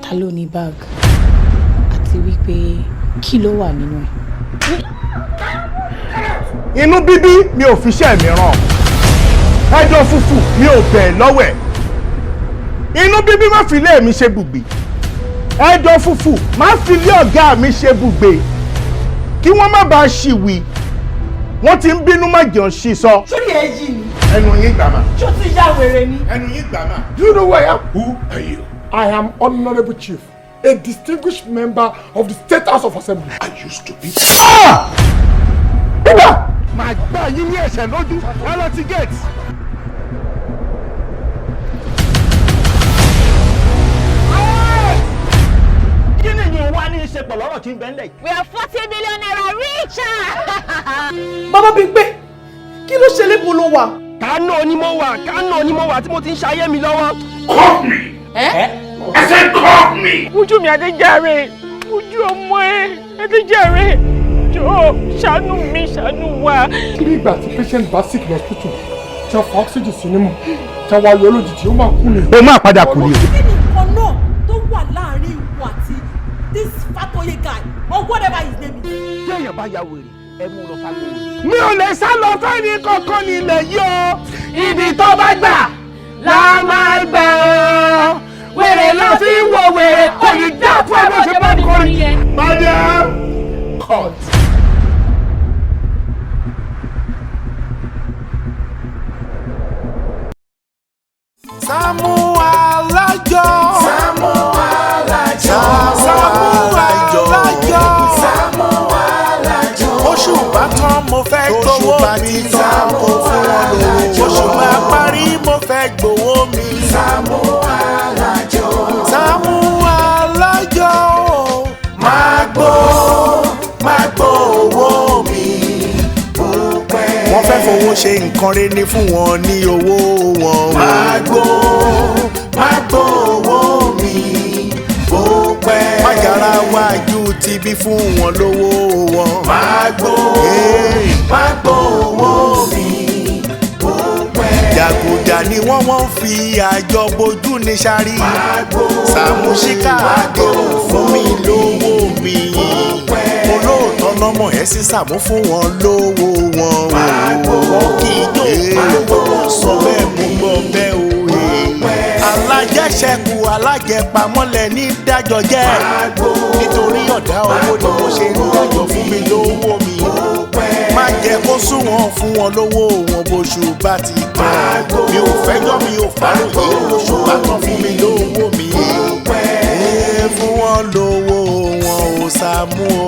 ta ló ní bag àti wípé kí ló wà nínú ẹ̀. Inú bíbí mi ò fi iṣẹ́ mi ràn. Ẹjọ́ fùfù mi ò bẹ̀ lọ́wọ́ ẹ̀. Inú bíbí má fi ilé mi ṣe bùgbé. Ẹjọ́ fùfù má fi ilé ọ̀gá mi ṣe bùgbé. Kí wọ́n má bàa ṣìwì. Wọ́n ti ń bínú má jẹun ṣì sọ. Sórí ẹ yí ni. Ẹnu yín gbà má. Ṣó ti ya wèrè ni? Ẹnu yín gbà má. Do you know who I am? Who are you? I am Honorable Chief, a distinguished member of the State House of Assembly. I used to be. Ah! Bíbá! Màá gbá yín ní ẹ̀ṣẹ̀ lójú. Ẹ lọ ti gate. Kí ni yóò wá ní í ṣe pẹ̀lú ọ̀rọ̀ tí ń bẹ ńlẹ̀ yìí? We are 40 million naira richer. Bàbá Bímpé, kí ló ṣe lébo ló wà? Kánò ni mo wà tí mo ti ń ṣayé mi lọ́wọ́. Call me! I said call me! Ojú mi Adéjàre, ojú ọmọ Adéjàre, jọ̀ọ́ ṣàánú wa. Kí ni ìgbà tí patient bá sick hospital, tí wọ́n fa oxygen sí nímú, tí wọ́n wá yọ lójijì, ó máa kú ni. O máa padà kú ni. Kí ni nǹkan náà tó wà láàrin ìwọ àti this Fatoye guy or whatever his name is? Tí èèyàn bá ya wèrè, ẹ mú lọ sá lóore. Mi ò lè sá lọ fẹ́ni kankan ní ilẹ̀ yìí o. Ibi tó bá gbà la máa gbà ọ́. Wèrè lọ fi wo wèrè, kò ní dá fún ẹ bó ṣe bá nìkan nìyẹn. Madam, cut. SAAMU ALAJO. SAAMU ALAJO. SAAMU ALAJO. SAAMU ALAJO. Oṣù bá tán mo fẹ́ gbowó mi. SAAMU ALAJO. Oṣù máa parí mo fẹ́ gbowó mi. SAAMU ALAJO. SAAMU ALAJO. Máa gbó owó mi. Wọ́n fẹ́ fowó ṣe nǹkan rere ní fún wọn ní owó wọn. Máa gbó owó mi bó pẹ́. Májàra wájú ti bí fún wọn lówó wọn. Máa gbó owó mi bó pẹ́. Jàgùjà ni wọ́n fi àjọ bojú ní sáré. SAAMU ṣíkà àdéhùn fún mi lówó mi. Olóòótọ́ lọ́mọ ẹ̀ sí SAAMU fún wọn lówó wọn. Wọ́n kì í yóò sọ bẹ́ẹ̀ mú gbọ́ bẹ́ẹ̀ o. Alájẹṣẹ́kù alájẹpamọ́lẹ̀ ní dájọ́ jẹ́. Nítorí ọ̀dá owó ni mo ṣe ń dájọ́ fún mi lówó mi. Má jẹ́ kó sún wọn fún wọn lówó wọn bóṣù bá ti tán. Mi ò fẹ́jọ́ mi ò fàròyé oṣù bá tán fún mi lówó mi. Fún wọn lówó wọn ò SAAMU o.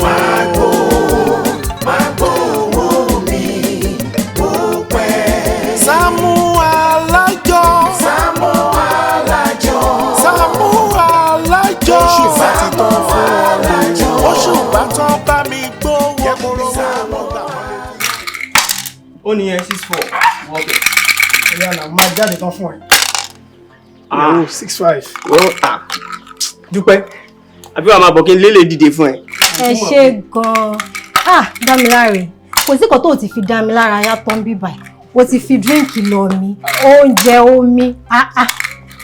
Má gbó owó mi bó pẹ́. SAAMU ALAJO. SAAMU ALAJO. SAAMU ALAJO. Oṣù bá ti tán fún wọn lówó. Oṣù bá tán bá mi gbówó. Ó ní 64. Okay. Ìyá náà máa jáde tán fún ẹ. Ah, 65. Dúpẹ́. Àbí wàá máa bọ̀ kí n lélẹ̀ dìde fún ẹ. Ẹ ṣé gan-an. Dámiláre, kò sí kan tó ti fi dá mi lára yá tán bí báyìí. O ti fi díríǹkì lọ mi, oúnjẹ, omi.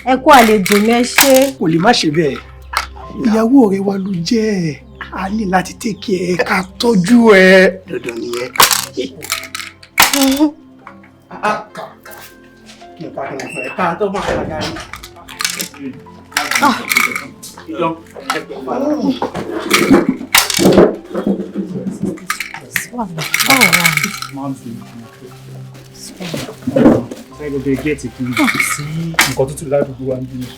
Ẹ kú àlejò mi, ẹ ṣé. Kò lè má ṣe bẹ́ẹ̀. Ìyàwó rẹ wá ló jẹ́ ẹ̀. A ní láti tẹ́kì ẹ̀ ká tọ́jú ẹ̀. Dandan nìyẹn. Ká tó máa ṣe àgárí.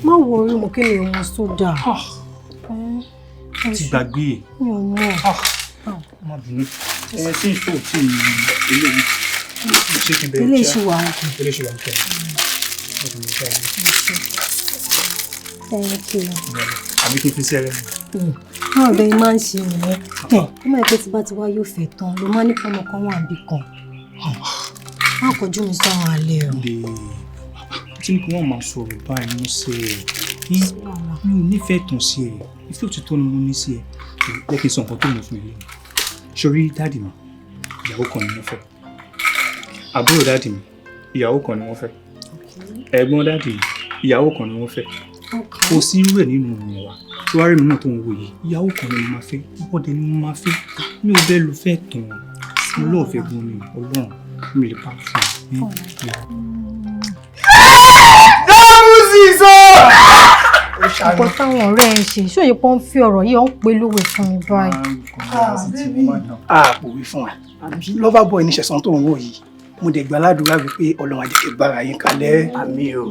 Má wo orí mo kí ni ohun sódà. Ti gbàgbé. Mi ò mọ̀. Má bínú. Tí ìṣó tí eléyìí. Ṣé kí n bẹ̀rẹ̀ Ilé ìṣù wà òkè. Ilé ìṣù wà òkè. Thank you. Àbí kí n fi sí ẹrẹ. Náà bẹ́ẹ̀ máa ń ṣe nìyẹn. Ó máa ń pẹ́ tí bá ti wá yóò fẹ́ tán ló máa ní fọmọ kan wà bí kan. Má kọjú mi sáwọn alẹ́ o. Tí ní kí wọ́n máa sọ̀rọ̀ báyìí mo ṣe mi ò nífẹ̀ẹ́ tàn sí ẹ. Ìfẹ́ òtítọ́ ni mo ní sí ẹ. Jẹ́ kí n sọ nǹkan tó mọ̀ fún ilé mi. Ṣorí dáàdì mi, ìyàwó kan ni wọ́n fẹ́. Àbúrò dáàdì mi, ìyàwó kan ni wọ́n fẹ́. Ẹ̀gbọ́n dáàdì mi, ìyàwó kan ni wọ́n fẹ́. Kò sí irú ẹ̀ nínú wa. tó wá rí mi náà tó ń wò yìí ìyàwó kan ni mo máa fẹ́ bọ́dẹ ni mo máa fẹ́ mi ò bẹ́ẹ̀ ló fẹ́ tán mo lọ́ọ̀ fẹ́ gan ni ọlọ́run mi lè pa fún mi. ọ̀pọ̀ táwọn ọ̀rẹ́ ẹ̀ ṣe ṣó yẹ kó ń fi ọ̀rọ̀ yìí ó ń pe lówe fún mi báyìí. kò wí fún ẹ lover boy ní ṣẹ̀san tó ń wò yìí mo dẹ̀ gbà ládùúrà wípé ọlọ́run àjẹkẹ́ bára yín kalẹ̀ àmín o.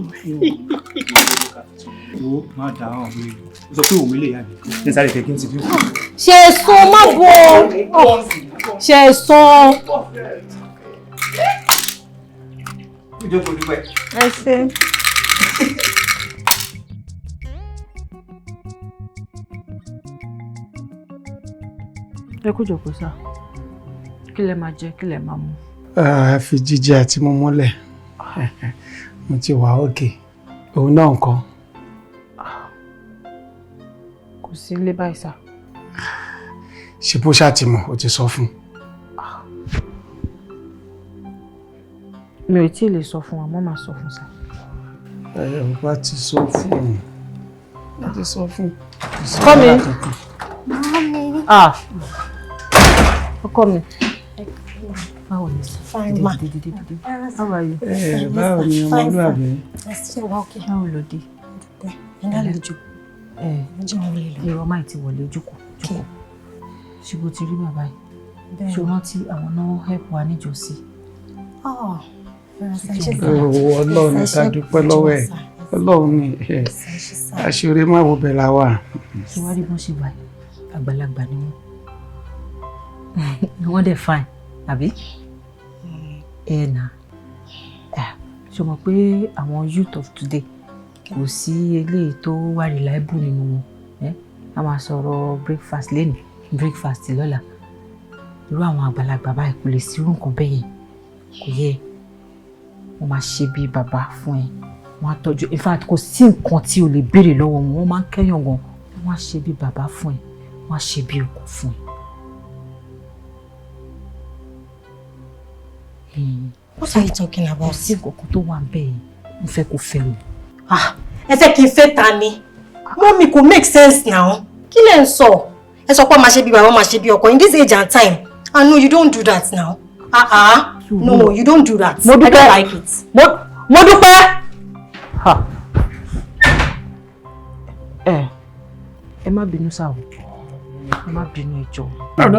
wo má dá àwọn mi o sọ pé òun lè yá mi ní sáré kẹ̀kẹ́ ti bí. ṣe sún má bọ̀ ṣe sún. ìjókòó dúpẹ́. ẹ ṣe. ẹ kú jókòó sá kí lẹ máa jẹ kí lẹ máa mu. fi jíjẹ àti mímu lẹ̀ mo ti wà òkè òun náà nǹkan. kò sí ilé báyìí sá. ṣe bó ṣàtìmọ̀ o ti sọ fún. mi ò tí ì lè sọ fún wa mo máa sọ fún sá. ò bá ti sọ fún o ti sọ fún. kọ́ mi. ọkọ mi. báwo ni sá. Fine ma. How are you? Báwo ni ọmọlúwàbí? Báwo ló dé? Ìdálejò. Èrò máa ti wọlé jókòó. Ṣùgbọ́n ti rí bàbá yìí. Ṣé o rántí àwọn náà help wa níjọ́sí? Ọlọ́run ní ká dúpẹ́ lọ́wọ́ ẹ̀. Ọlọ́run ní àṣírí má wo bẹ̀ la wà. Ṣé wá rí bọ́n ṣe wà yìí? Àgbàlagbà ni wọ́n. Wọ́n dẹ̀ fine, àbí? Ẹ̀nà. Ṣé o mọ̀ pé àwọn youth of today kò sí eléyìí tó wà reliable nínú wọn? A máa sọ̀rọ̀ breakfast lẹ́nu, breakfast lọ́la. Irú àwọn àgbàlagbà báyìí kò lè sí irú nǹkan bẹ́ẹ̀ yẹn. Kò yẹ. Wọ́n máa ṣe bí bàbá fún ẹ. Wọ́n á tọ́jú. In fact, kò sí nǹkan tí o lè béèrè lọ́wọ́ wọn. Wọ́n máa ń kẹ́yàn gan. Wọ́n á ṣe bí bàbá fún ẹ. Wọ́n á ṣe bí ọkọ fún ẹ. What are you talking about? Sí nǹkan tó wà bẹ́ẹ̀ mo fẹ́ kó fẹ́ mi. Ẹ fẹ́ kí n fẹ́ ta ni? Mommy kò make sense now. Kí lẹ̀ ń sọ? Ẹ sọ pé máa ṣe bí bàbá máa ṣe bí ọkọ in this age and time. No, you don't do that now. No, you don't do that. I don't like it. Mo dúpẹ́. Ẹ má bínú sáà o. Ẹ má bínú ẹjọ́.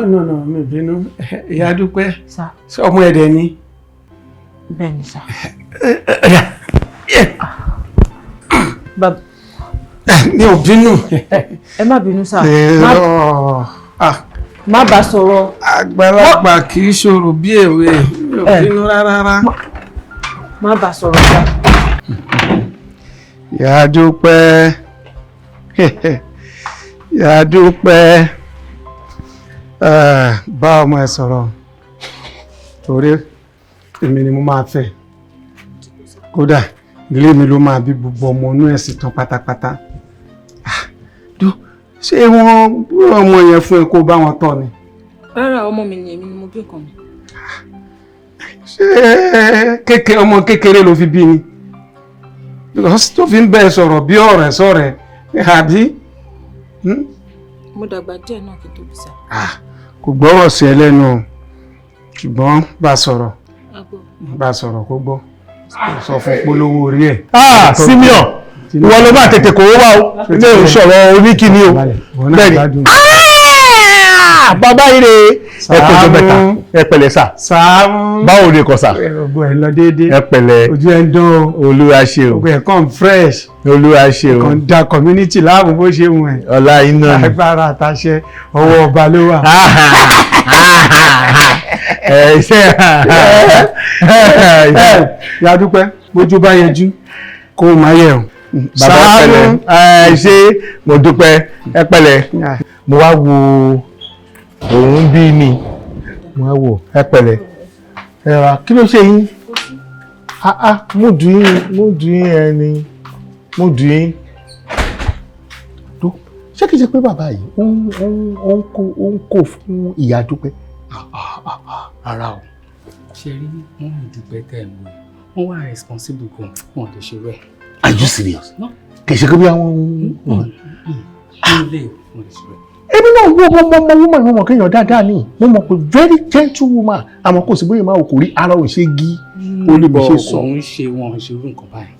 No, mi bínú. Ìyá Dúpẹ́. Sá. Ṣé ọmọ ẹ̀dẹ̀ ni? Bẹ́ẹ̀ni sá. Mi ò bínú. Ẹ má bínú sá. Má bá sọ̀rọ̀. Àgbàlagbà kì í ṣòro bí èwe. Mi ò bínú rárá. Má bá sọ̀rọ̀ sá. Ìyá Dúpẹ́. Ìyá Dúpẹ́. Bá ọmọ ẹ sọ̀rọ̀. Torí èmi ni mo máa fẹ́. Kódà ilé mi ló máa bí gbogbo ọmọ inú ẹ̀sìn tán pátápátá. Ṣé wọ́n ọmọ yẹn fún ẹ kó bá wọn tọ́ ni? Rárá, ọmọ mi ni èmi ni mo bí nǹkan mi. Ṣé ọmọ kékeré ló fi bí ni? Tó fi ń bẹ́ẹ̀ sọ̀rọ̀ bí ọ̀rẹ́ sọ̀rẹ́ àbí? Mo dàgbà díẹ̀ náà kí n tó bí sá. Kò gbọ́rọ̀ sí ẹ lẹ́nu ṣùgbọ́n bá sọ̀rọ̀ kó gbọ́ sọ fún polówó orí ẹ̀. Simeon ìwọ ló máa tètè kó wá o ilé ìṣọ̀rọ̀ oníkíní o bẹ́ẹ̀ni bàbá ire ẹ̀pẹ̀jọ mẹ́ta ẹ̀pẹ̀lẹ̀ sà báwo ni kò sà ẹ̀pẹ̀lẹ̀ ojú ẹ̀ ń dán Olúwa ṣe o ẹ̀ kàn fresh Olúwa ṣe o kàn da community láàmú bó ṣe wù ẹ̀ ọlá iná ni agbára àtàṣẹ ọwọ́ ọba ló wà. Ìyá Dúpẹ́ bójú bá yẹjú kó o máa yẹ̀ ọ́. Bàbá ẹ̀pẹ̀lẹ̀ ṣé mo dúpẹ́ ẹ̀pẹ̀lẹ̀ mo wá wo òun bí mi mo wá wo ẹ̀pẹ̀lẹ̀ ẹ̀rà kí ló ṣe yín mo dùn yín ẹni mo dùn yín ṣé kìí ṣe pé bàbá yìí ó ń kó fún Ìyá Dúpẹ́. Ara o ṣe rí wọn ò dúpẹ́ tẹ̀ ń wò wọ́n wà responsible gan wọn lè ṣe rẹ̀. Are you serious? Kì í ṣe pé bí àwọn. Èmi náà wo woman mo mọ̀ kéèyàn dáadáa ni. Mo mọ̀ pé very gentle woman. Àmọ́ kò sí bóyá máa kò rí ara ò ṣe gí. Ó lè bí ṣe sọ. Òun ṣe wọn ṣe irú nǹkan báyìí.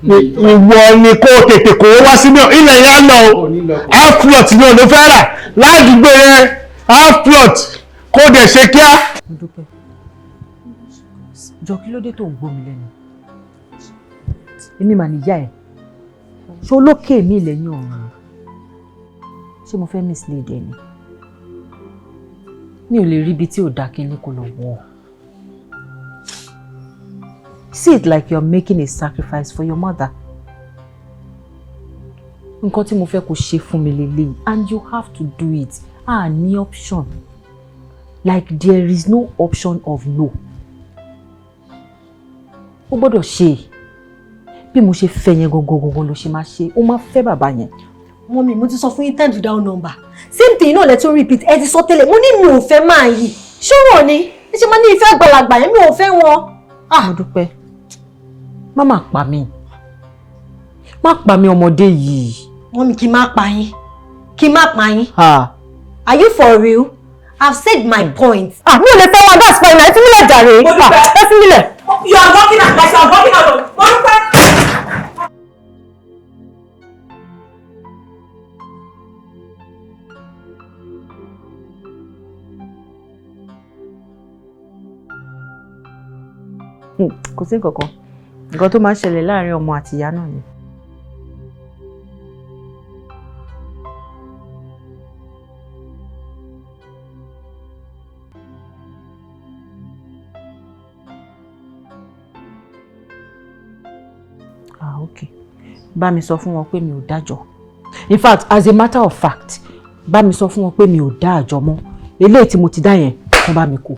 Ìwọ ni kó tètè kó wá sí náà ilẹ̀ yẹn lọ o. Half plot ni ò ló fẹ́ rà. Ládùúgbò yẹn half plot kó dẹ̀ ṣe kíá. Mo dúpẹ́. Jọ kí ló dé tó ń gbómi lẹ́nu? Èmi mà níyà ẹ̀. Ṣé olókè mi lẹ́yìn ọ̀run? Ṣé mo fẹ́ mislead ẹ ni? Mi ò lè rí ibi tí ò dá kí ní kó lọ wọ̀. See it like you're making a sacrifice for your mother. Nǹkan tí mo fẹ́ kó ṣe fún mi lélẹ́yìí, and you have to do it. Ní option. Like there is no option of no. Ó gbọ́dọ̀ ṣe. Bí mo ṣe fẹ́ yẹn gangan ló ṣe máa ṣe. Ó máa fẹ́ bàbá yẹn. Mọ́mí, mo ti sọ fún yín time to down number. Same thing náà lẹ tún repeat. Ẹ ti sọ tẹ́lẹ̀. Mo ní mi ò fẹ́ máa yìí. Ṣé wọ́n ni? Ẹ ṣe máa ní ìfẹ́ àgbàlagbà yẹn, mi ò fẹ́ wọn. Mo dúpẹ́. Má máa pa mí. Má pa mí ọmọdé yìí. Mọ́mí, kí n má pa yín. Kí n má pa yín. Are you for real? I've said my point. Mi ò lè fẹ́ wọn, that's fine. Ẹ fi mílẹ̀ jàre. Mo dúpẹ́. Ẹ fi mílẹ̀. You are working at like you are working alone. Mo dúpẹ́. Kò sí nǹkan kan. Nǹkan tó máa ń ṣẹlẹ̀ láàrin ọmọ àti ìyá náà ni. Okay. Bá mi sọ fún wọn pé mi ò dájọ́. In fact, as a matter of fact, bá mi sọ fún wọn pé mi ò dá àjọ mọ́. Eléyìí tí mo ti dá yẹn, kàn bá mi kó.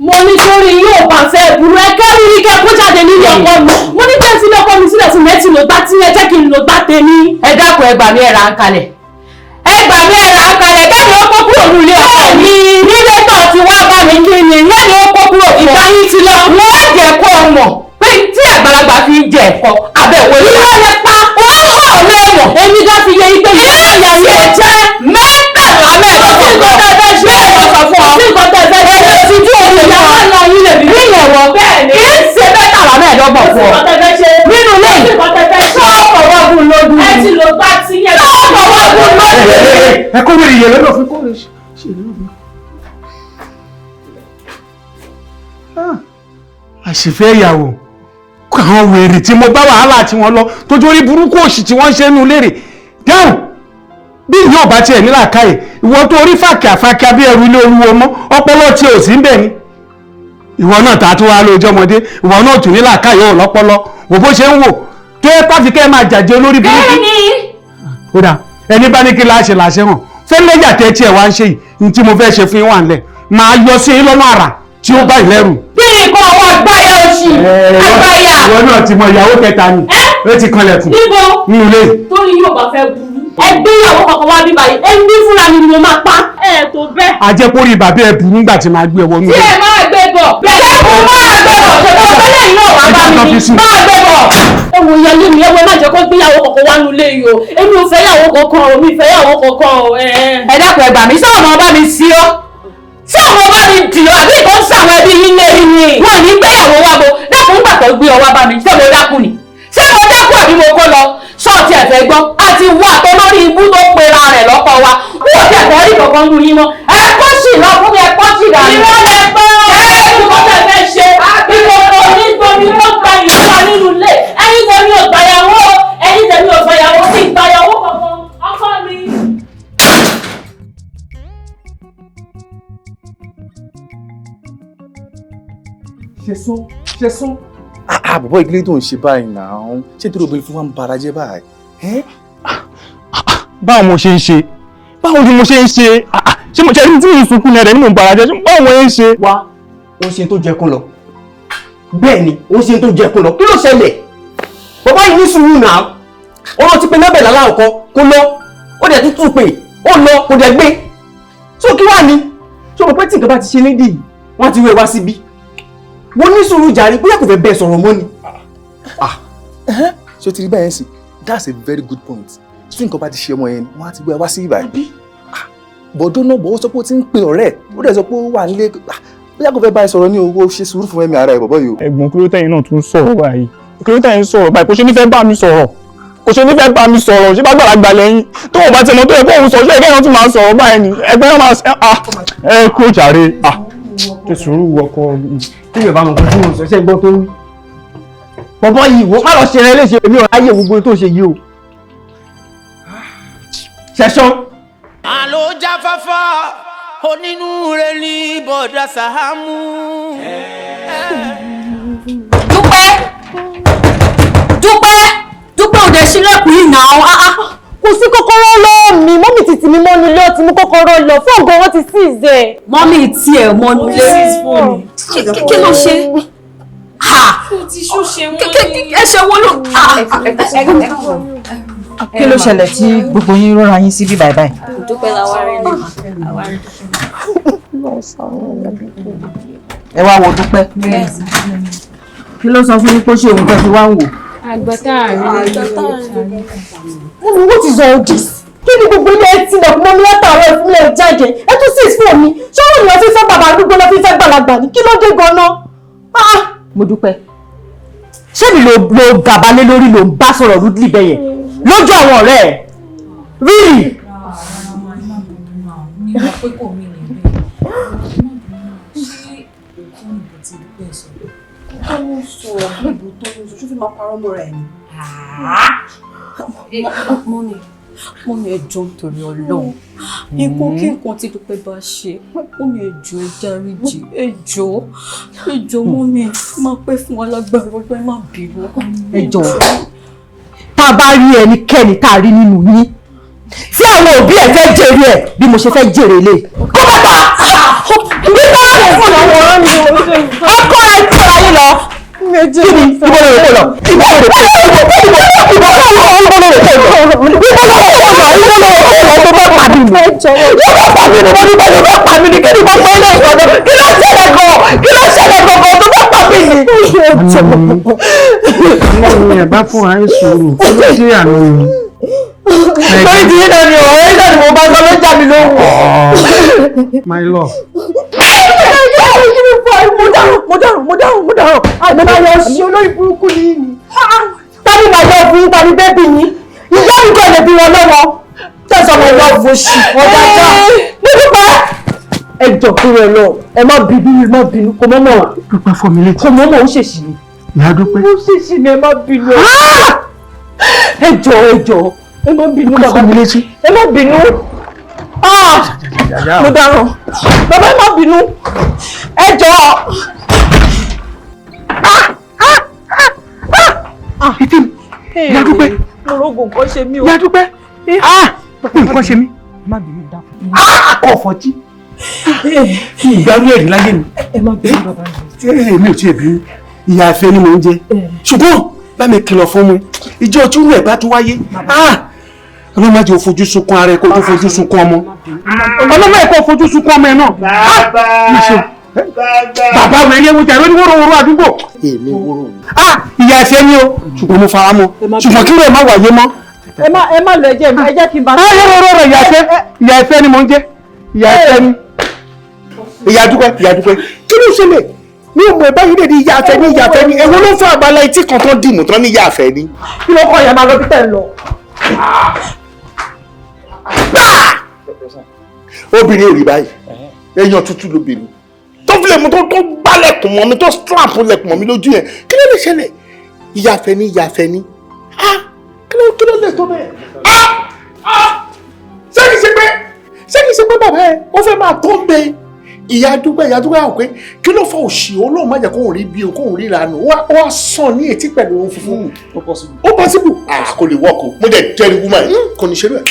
Mo ní sórí yóò bá fẹ́ burú ẹ kẹ́rù ní kẹ́ kó jáde nílé ọkọ mi. Mo ní bẹ́ẹ̀ sílé ọkọ mi sílẹ̀ fún mẹ́tì ló gbá tí ẹ jẹ́ kí n lò gbá tèmi. Ẹ dákun ẹ gbà mí ẹ ra ń kalẹ̀. Ẹ gbà mí ẹ ra ń kalẹ̀ kẹ́ni ó kó kúrò nílé ọkọ mi. Nílé tó ti wá bá mi kí ni lẹ́ni ó kó kúrò fún ọ. Ìgbà yín ti lọ. Wọ́n á jẹ́ kó o mọ̀ pé tí àgbàlagbà fi ń jẹ ẹ̀kọ́ abẹ́wò yìí. Ìwọ lè pa owó ọ̀rẹ́ mọ̀. Èmi gan fi yẹ ipe yìí. Ilé ìyàwó ẹ̀ jẹ́ mẹ́tàlá mẹ́ẹ̀ẹ́dọ́gbọ̀n. Kò sí nǹkan tẹ́ fẹ́ ṣe é. Kò sí nǹkan tẹ́ fẹ́ ṣe é. Ti dúró ní ìyàwó ẹ̀ lọ yín lè bí. Ní ìyẹ̀wò bẹ́ẹ̀ ni. Kì í ṣe mẹ́tàlá mẹ́ẹ̀ẹ́dọ́gbọ̀n fún ọ. Nínú ilé yìí. Sọ́ọ̀kọ̀ wọ́gùn lójú. Ẹ ti lò gbá tí yẹn. Sọ́ọ̀kọ̀ wọ́gùn lójú. Ẹ kó wèrè yẹn lọ́dọ̀ fún kó lè ṣe lọ́dọ̀. Àṣìfẹ́ ìyàwó àwọn wèrè tí mo bá wàhálà tí wọ́n lọ tó jórí burúkú òṣì tí wọ́n ṣe nú lérè dáhùn bí ìyá ọba tiẹ̀ nílà káyè ìwọ tó orí fàkíàfàkíà bí ẹrù ilé olúwo mọ́ ọpọlọ tí ò sí ń bẹ̀ ni ìwọ náà ta tó wá lójọ́ ọmọdé ìwọ náà tún nílà káyè ò lọ́pọlọ wò bó ṣe ń wò tó ẹ pàfikẹ́ máa jàjẹ́ olórí burúkú. ó dà ẹni bá ní kí láṣẹ láṣẹ hàn fẹ́lẹ́jà tẹ́ tiẹ̀ wá ń ṣe yìí ní tí mo fẹ́ ṣe fún yín wà ńlẹ̀ máa yọ sí yín lọ́nà àrà tí ó bá ìlẹ́rù. Bí nǹkan ọwọ́ àgbáyà oṣù àgbáyà. Ìwọ náà ti mọ ìyàwó kẹta ni. Ó ti kanlẹ̀kùn. Níbo? Nínú ilé. Torí yóò bá fẹ́ burú. Ẹgbẹ́ ìyàwó kankan wá bí báyìí. Ẹni fúnra mi ni mo máa pa. Tó bẹ́ẹ̀. Àjẹpórí bàbá ẹ̀ bù nígbà tí màá gbé ẹ wọnú. Tí ẹ máa gbé bọ̀. Bẹ́ẹ̀ mo máa gbé bọ̀. Ṣètò ọ̀pẹ́lẹ̀ yìí náà wá bá mi ní. Máa gbé bọ̀. Ẹ wo ìyálé mi, ẹ wo ẹ má jẹ́ kó gbé ìyàwó kankan wá nulẹ̀ yìí o. Èmi ò fẹ́ ìyàwó kankan o, mi fẹ́ ìyàwó kankan o. Ẹ dákun ẹ gbà mí, sọ́ọ̀mù ọba mi sí ọ́. Tí àwọn bá mi dì ọ́ àbí ìbọn sàwọn ẹbí yín lé yín ni. Wọ́n ní gbéyàwó wá bo dákun ń gbàgbọ́ gbé ọ wá bá mi ṣé mo dákú ni. Ṣé mo dákú àbí mo kó lọ? Ṣọ́ọ̀tì ẹ̀fẹ̀ gbọ́ àti wà tó lórí ibú tó pera rẹ̀ lọ́kọ wa. Wọ́n ti ẹ̀fẹ̀ rí kankan nù yín mọ́. Ẹ kó sì lọ fún mi, ẹ kó sì dà ní. Ìwọ lẹ gbọ́. Ẹ̀ẹ́dùn kọ́ tẹ̀ fẹ́ ṣe. Ìkòkò onígbòmí ló gba ìyàwó nínú ilé. Ẹ̀yin tẹ̀mí ò gbàyàwó. Ẹ̀yin tẹ̀mí ò gbàyàwó sí ìgbàyàwó kankan. Ọkọ mi. Ṣẹ̀sán. Bọ̀bọ̀ ìgbélé tó ń ṣe báyìí náà ṣé tó lóbi fún wa ń bara jẹ́ báyìí. báwo mo ṣe ń ṣe báwo ni mo ṣe ń ṣe ṣé mo ṣe ní tí mo sunkún ẹ̀rẹ̀ ní mo bàrà jẹ́ báwo mo ṣe ń ṣe. wá ó ṣe tó jẹ kó lọ bẹ́ẹ̀ ni ó ṣe tó jẹ kó lọ kí ló ṣẹlẹ̀ bàbá yìí ní sùúrù náà ọ̀rọ̀ ti pe mẹ́bẹ̀ láláwọ̀kọ́ kó lọ ó dẹ̀ tún pè ó lọ kó dẹ̀ gbé tó kí wá ní ṣé mo pẹ́ tí nǹkan bá ti ṣe nídìí yìí wọ́n ti wé wá síbí mo ní sùúrù jàre bóyá kò fẹ́ bẹ́ẹ̀ sọ̀rọ̀ mọ́ ni. ṣé o ti rí bẹ́ẹ̀ sí that's a very good point tí nǹkan bá ti ṣe ọmọ yẹn wọ́n á ti gbé wá sí ibà yìí bọ̀dọ́ náà bọ̀ ó sọ pé ó ti ń pe ọ̀rẹ́ ó dẹ̀ sọ pé ó wà nílé bóyá kò fẹ́ bá ẹ sọ̀rọ̀ ní owó ṣe sùúrù fún ẹ̀mí ara ẹ̀ bọ̀bọ̀ yìí o. ẹ̀gbọ́n kí ló tẹ̀yin náà tún sọ̀rọ̀ báyìí kí ló tẹ̀yin sọ̀rọ̀ báyìí kò ṣe ní fẹ́ bá mi sọ̀rọ̀ ṣé bá gbàlagbà lẹ́yìn tó o bá ti mọ̀ tó yẹ kó òun sọ ṣé ẹgbẹ́ náà tún máa sọ̀rọ̀ báyìí ni ẹgbẹ́ náà máa ẹ kó jàre ṣe sùúrù ọkọ mi. tí yóò bá mọ̀ kó tí mo sọ ṣe gbọ́ tó wí. bọ̀bọ̀ yìí wò má lọ ṣe rẹ léṣe èmi ò ráyè gbogbo tó ṣe yìí o. ṣẹ̀ṣọ́. àlọ́ jáfáfá onínúure ní bọ̀dá Sàámú. dúpẹ́ òde sílẹ̀kùn yìí náà. kò sí kọ́kọ́rọ́ lọ́wọ́ mi mọ́mì ti tì mí mọ́nu ilé ó ti mú kọ́kọ́rọ́ lọ fún ọ̀gá wọn ti sí ìzẹ̀. mọ́mì tiẹ̀ mọ́nu ilé kí ló ṣe? ẹ̀ṣẹ̀ wo ló. kí ló ṣẹlẹ̀ tí gbogbo yín rọra yín sí bí báyìí? dúpẹ́ làwa rẹ̀ ni. ẹ wá wo Dúpẹ́ kí ló sọ fún yín pé ṣé òun fẹ́ fi wá ń wò. What is all this? Kí ni gbogbo ilé ẹtí lọ fún mọ́mí látàwọn ìfúnlẹ̀ jáde? Ẹ tún sí ìfún mi. Ṣọ́wọ́n ni wọ́n fi fẹ́ bàbá arúgbó lọ fi fẹ́ gbàlagbà ní. Kí ló dé gan-an? Mo dúpẹ́. Ṣé mi lo gàba lé lórí ló ń bá sọ̀rọ̀ rúdìlì bẹ́yẹn? Lójú àwọn ọ̀rẹ́ ẹ̀. Really? Mi ò pé kò mí lè bẹ́ẹ̀. Ṣé òkú ìbò ti dúpẹ́ sọ? Ó ń sọ̀rọ̀ níbo tó ń sọ, ṣó fi máa parọ́ mọ́ra ẹ̀ ni? Mọ́mí ẹjọ́ nítorí Ọlọ́run. Ikú kí nǹkan tí Dúpẹ́ bá ṣe, mọ́mí ẹjọ́ ẹ dáríjì, ẹjọ́ mọ́mí máa pẹ́ fún wa lágbára ọgbẹ́ má bínú. Ẹjọ́ tá a bá rí ẹnikẹ́ni tá a rí nínú yín tí àwọn òbí ẹ̀ fẹ́ jèrè ẹ̀ bí mo ṣe fẹ́ jèrè lé. Kó bàbá nígbà rẹ̀ fún àwọn mi ọkọ ẹ̀ tí ra yín lọ. Kí ni ibo lè kó lọ? Ibo lè kó lọ? Ibo lè kó lọ? Ibo lè kó lọ? Tó bá pàdé mi. Tó bá pàdé mi. Mo ní bẹ́ẹ̀ ni bá pàdé mi. Kí ni mo fẹ́ lé ìsọdọ̀? Kí ló ṣẹlẹ̀ gan-an? Kí ló ṣẹlẹ̀ gan-an tó bá pàdé mi? Mo ní ẹ̀ bá fún wa ń sùúrù kí ló dé àná yìí. Lórí ti yín náà ni ọ̀rọ̀ yín náà ni mo bá sọ ló jà mí lóhùn. My love. Mo dárùn. Àìmọ́ máa yọ ṣe olórí burúkú ní ìní. Tani máa yọ fún tani bébì yín. Ìyá mi kò lè bí wọn lọ́wọ́. Tẹ̀sán mo lọ fò sí ọjà já. Mo dúpẹ́. Ẹ jọ kúrò ẹ lọ. Ẹ má bínú. Kò mọ́mọ́ wa. Dúpẹ́ fọ́ mi létí. Kò mọ́mọ́ ó ṣèṣì ni. Ìyá Dúpẹ́. Ó ṣèṣì ni ẹ má bínú. Ẹ jọ. Ẹ má bínú bàbá. Fọ́ mi létí. Ẹ má bínú. Mo dáràn. Bàbá ẹ má bínú. Ẹ jọ. Ìyá Dúpẹ́. Mo rògùn nǹkan ṣe mí o. Ìyá Dúpẹ́. Nǹkan ṣe mí. Má bínú dákun. Ọ̀fọ̀ jí. Ìgbàlú ẹ̀rí láyé mi. Ẹ má bínú bàbá mi. Èmi ò tiẹ̀ bínú. Ìyá afẹ́ ni mò ń jẹ. Ṣùgbọ́n bá mi kìlọ̀ fún mi. Ìjọ ojú rẹ̀ bá tún wáyé. Ọlọ́mọ àti òfojú sunkún ara ẹ̀ kó tó fojú sunkún ọmọ. Ọlọ́mọ ẹ̀ kó fojú sunkún ọmọ ẹ̀ náà. Bàbá mi ẹyẹ wo jàre ní wóró àdúgbò. Èmi wóró. Ìyá ẹ̀fẹ́ ni o, ṣùgbọ́n mo fara mọ́. Ṣùgbọ́n kí ló má wáyé mọ́. Ẹ má lọ ẹjẹ mi, ẹ jẹ́ kí n bá. Rọrọ ìyá ẹ̀fẹ́ ni mò ń jẹ́. Ìyá ẹ̀fẹ́ ni. Ìyá Dúpẹ́. Kí ló ṣẹlẹ̀? Mi ò mọ̀ ẹ̀ báyìí lè di ìyá ẹ̀fẹ́ ni. Èwo ló fún àgbàlá etí kan tó dìmú tán ní ìyá ẹ̀fẹ́ ni. Kí ló kọ́ ìyá máa lọ bí tẹ̀ ń lọ? Obìnrin ò rí báyìí èèyàn tútù lóbìnrin tó fi lè mú tó gbálẹ̀kùn mọ́ mi tó stamp lẹ̀kùn mọ́ mi lójú yẹn kí ló lè ṣẹlẹ̀ ìyá afẹ́ ní kí ló lè tó bẹ́ẹ̀ ṣé kìí ṣe pé bàbá ẹ ó fẹ́ máa tó ń bẹ ìyá Dúpẹ́ àwọn pé kí ló fọ òṣì Ọlọ́run má jẹ́ kóhùn rí bí o kóhùn rí ìlànà ó wá sàn ní etí pẹ̀lú ohun funfun ó possible kò lè wọ́ọ̀kù mo dẹ̀ jẹ́rìí woman kò ní ṣerú ẹ̀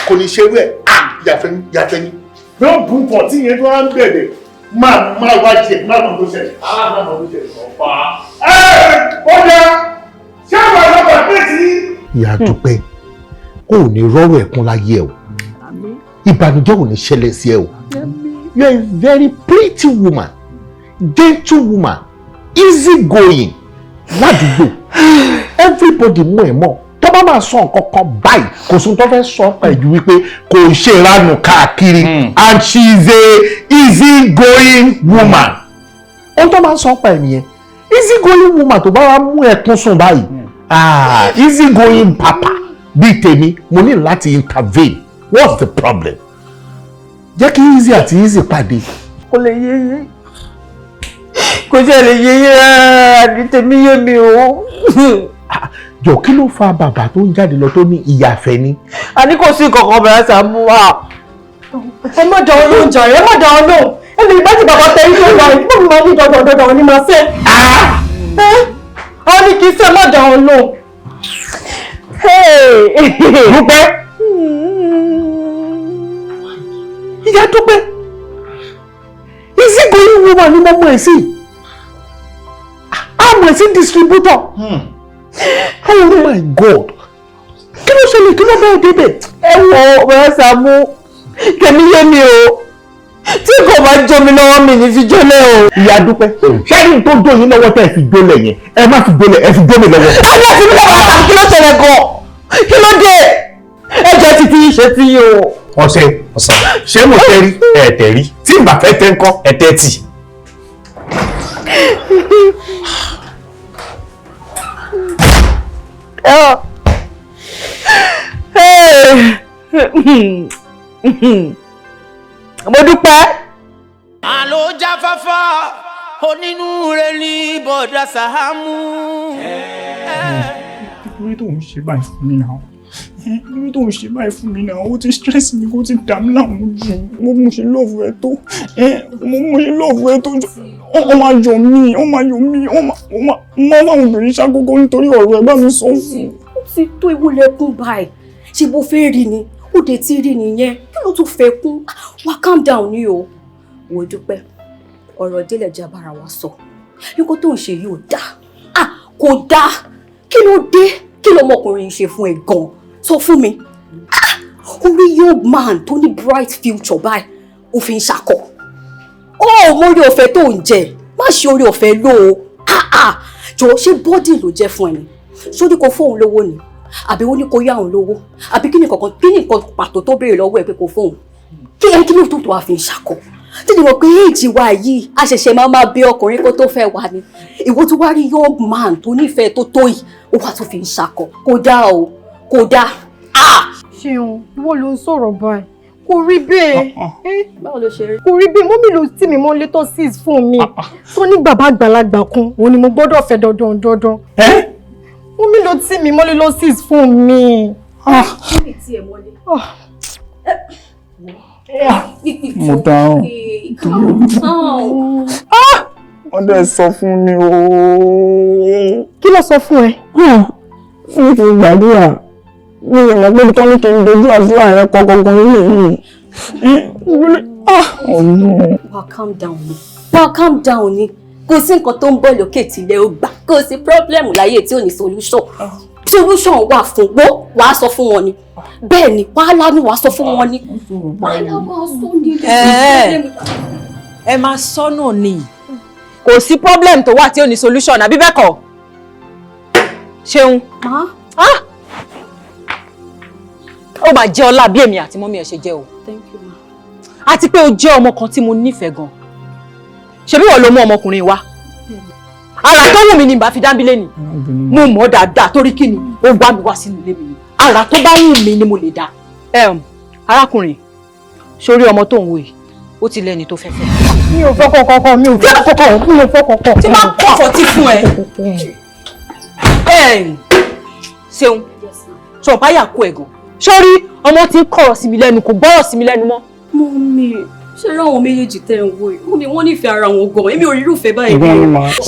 kò ní ṣerú ẹ̀ yàfẹ́ni bí ó bù pọ̀ tí yẹn tó wá ń bẹ̀rẹ̀ máa wá jẹ máa mọ̀ tó ṣẹlẹ̀ ọ̀pá ó dá ṣé àwọn ọlọ́pàá pè sí. ìyá Dúpẹ́ ò ní rọ́rọ̀ ẹ̀kún láyé ẹ̀ o ìbànújẹ́ ò ní ṣẹlẹ̀ sí ẹ o you are a very pretty woman gentle woman easy going ládùúgbò everybody mọ̀ ẹ́ mọ̀ tó bá máa sọ nǹkan kan báyìí kò sóhun tó fẹ́ sọ pẹ̀lú wípé kò ṣe ìranù káàkiri and she is a easy going woman ohun tó máa ń sọ pa ẹ̀ nìyẹn easy going woman tó bá wá mú ẹkún sùn báyìí easy going papa bíi tèmi mo ní láti intervene what's the problem jẹ́ kí easy àti easy pàdé. kò lè yé yé kò jẹ́ lè yé yé àdí tèmi yé mi o. jọ kí ló fa bàbá tó ń jáde lọ tó ní ìyàfẹ́ ni. a ní kò sí kankan bẹ̀rẹ̀ Sàámú wa. ẹ má dán ọ lóhùn jàre ẹ má dán ọ lóhùn ẹni ìgbà tí bàbá tẹ̀lé tó lọ ìgbà mi máa ní dandan ni màá fẹ́. ọ ní kí n fẹ́ má dán ọ lóhùn. Dúpẹ́ ìyá Dúpẹ́ easy going woman ni mo mú ẹ sí àmọ̀ ẹ sí distributor. Oh my God kí ló ṣẹlẹ̀ kí ló bẹ́ẹ̀ débẹ̀. ẹ wo bẹ̀rẹ̀ Sàámú kèmí yé mi o tí kò bá jó mi lọ́wọ́ mi ní fi jólẹ̀ o. ìyá Dúpẹ́ ṣẹ́ni tó dó yín lọ́wọ́ tẹ́ ẹ fi jólẹ̀ yẹn ẹ má fi jólẹ̀ ẹ fi jó mi lọ́wọ́. ẹ má fi mi lọ́wọ́ àtàkùn kí ló ṣẹlẹ̀ gan kí ló dé ẹjọ́ ti ti ṣe ti o. ọ̀sẹ̀ ṣé mo tẹ́rí ẹ̀ tẹ́rí tí ìgbà fẹ́ tẹ́ ń kọ́ ẹ̀ tẹ́ tì. mo dúpẹ́. àlọ́ jáfáfá onínúure ní bọ̀dá Sàámú. Nítorí tó ń ṣe báyìí fún mi náà. Nítorí tó ń ṣe báyìí fún mi náà. Ó ti stress mi kó ti dàmú láàmú jù. Mo mú ṣe lọ́ọ̀fù ẹ tó. Mo ṣe lọ́ọ̀fù ẹ tó. Ó máa yọ mí. Ó máa fáwọn obìnrin ṣàkókò nítorí ọ̀rọ̀ ẹ bá mi sọ fún. Ó ti tó ìwúlẹ̀kùn báyìí. Ṣé bó fẹ́ rí ni? Ó dé tí rí nìyẹn. Kí ló tún fẹ́ kún? Wá calm down ni o. Wò Dúpẹ́. Ọ̀rọ̀ délẹ̀ jẹ́ bára wa sọ. Nǹkan tó ń ṣe yìí ò dáa. Kò dáa. Kí ló dé? Kí lọmọkùnrin ṣe fún ẹ gan? Sọ fún mi. Orí young man tó ní bright future báyìí, ó fi ń ṣakọ. Ó mọ orí ọ̀fẹ́ tó ń jẹ. Má ṣe orí ọ̀fẹ́ lò ó. Jọ̀ọ́ ṣé bọ́dì ló jẹ́ fún ẹ ni? Sórí kò fóun lówó ni? Àbí ó ní kó yá òun lówó? Àbí kí ni nǹkan pàtó tó béèrè lọ́wọ́ ẹ pé kò fóun? Kí ló tó wá fi ń ṣakọ? Tí mo pé èjì wa yìí a ṣẹ̀ṣẹ̀ máa bí ọkùnrin kó tó fẹ́ wà ní ìwọ tó wá rí young man tó nífẹ̀ẹ́ tó yìí ó wá tó fi ń ṣakọ kò dáa o kò dáa. ṣeun ìwọ ló ń sọ̀rọ̀ báyìí kò rí bẹ́ẹ̀. báwo ló ṣe rí. kò rí bẹ́ẹ̀ mọ́mí ló tì mí mọ́lé tó six fún mi tó ní bàbá àgbàlagbà kan òun ni mo gbọ́dọ̀ fẹ́ dandan. mọ́mí ló tì mí mọ́lé ló six fún mi. kí ni tí ẹ mọ́lé. Mo dáhùn. Wọ́n dẹ̀ sọ fún mi ooo. Kí ló sọ fún ẹ? Fún kí n gbàdúrà. Mi ò mọ̀ pé tọ́ ní kí n dojú àdúrà rẹ pọ̀ gangan nílé yìí. Wá calm down ni. Kò sí nǹkan tó ń bọ̀ lókè tilẹ̀ ó gbà. Kò sí problem láyé tí ò ní solution. Solution wà fún wọ́n wàá sọ fún wọn ni. Bẹ́ẹ̀ ni wàhálà ni wàá sọ fún wọn ni. Wàhálà wàá sọ ní ẹ máa sọ náà ni. Kò sí problem tó wà tí ò ní solution àbí bẹ́ẹ̀ kọ́. Ṣeun. Ó máa jẹ́ ọlá bí èmi àti mọ́mí ẹ̀ ṣe jẹ́ o. Thank you ma. Àti pé o jẹ́ ọmọ kan tí mo nífẹ̀ẹ́ gan. Ṣebí wọ́n ló mú ọmọkùnrin wá. Ara tó wù mí ni bá fi dábílẹ̀ ni. Mo mọ̀ dáadáa torí kí ni ó gbá mi wá sínú ilé mi ni. Ara tó bá wù mí ni mo lè dá. Arákùnrin, sórí ọmọ tó ń wò yìí, ó ti lẹ́ni tó fẹ́ fẹ́. Mi ò fẹ́ kọ̀ọ̀kan, mi ò fẹ́ kọ̀ọ̀kan. Tí máa pọ̀ fọ́ tí fún ẹ. Ṣeun, sọ báyà kó ẹ̀gàn. Sórí ọmọ tí ń kọ̀rọ̀ sí mi lẹ́nu kò gbọ́rọ̀ sí mi lẹ́nu mọ́. Mọ́mí, ṣé ráwọn méjèèjì tẹ́ ń wò yìí? Mọ́mí, wọ́n nífẹ̀ẹ́ ara wọn gan. Èmi ò rí irúfẹ́ báyìí.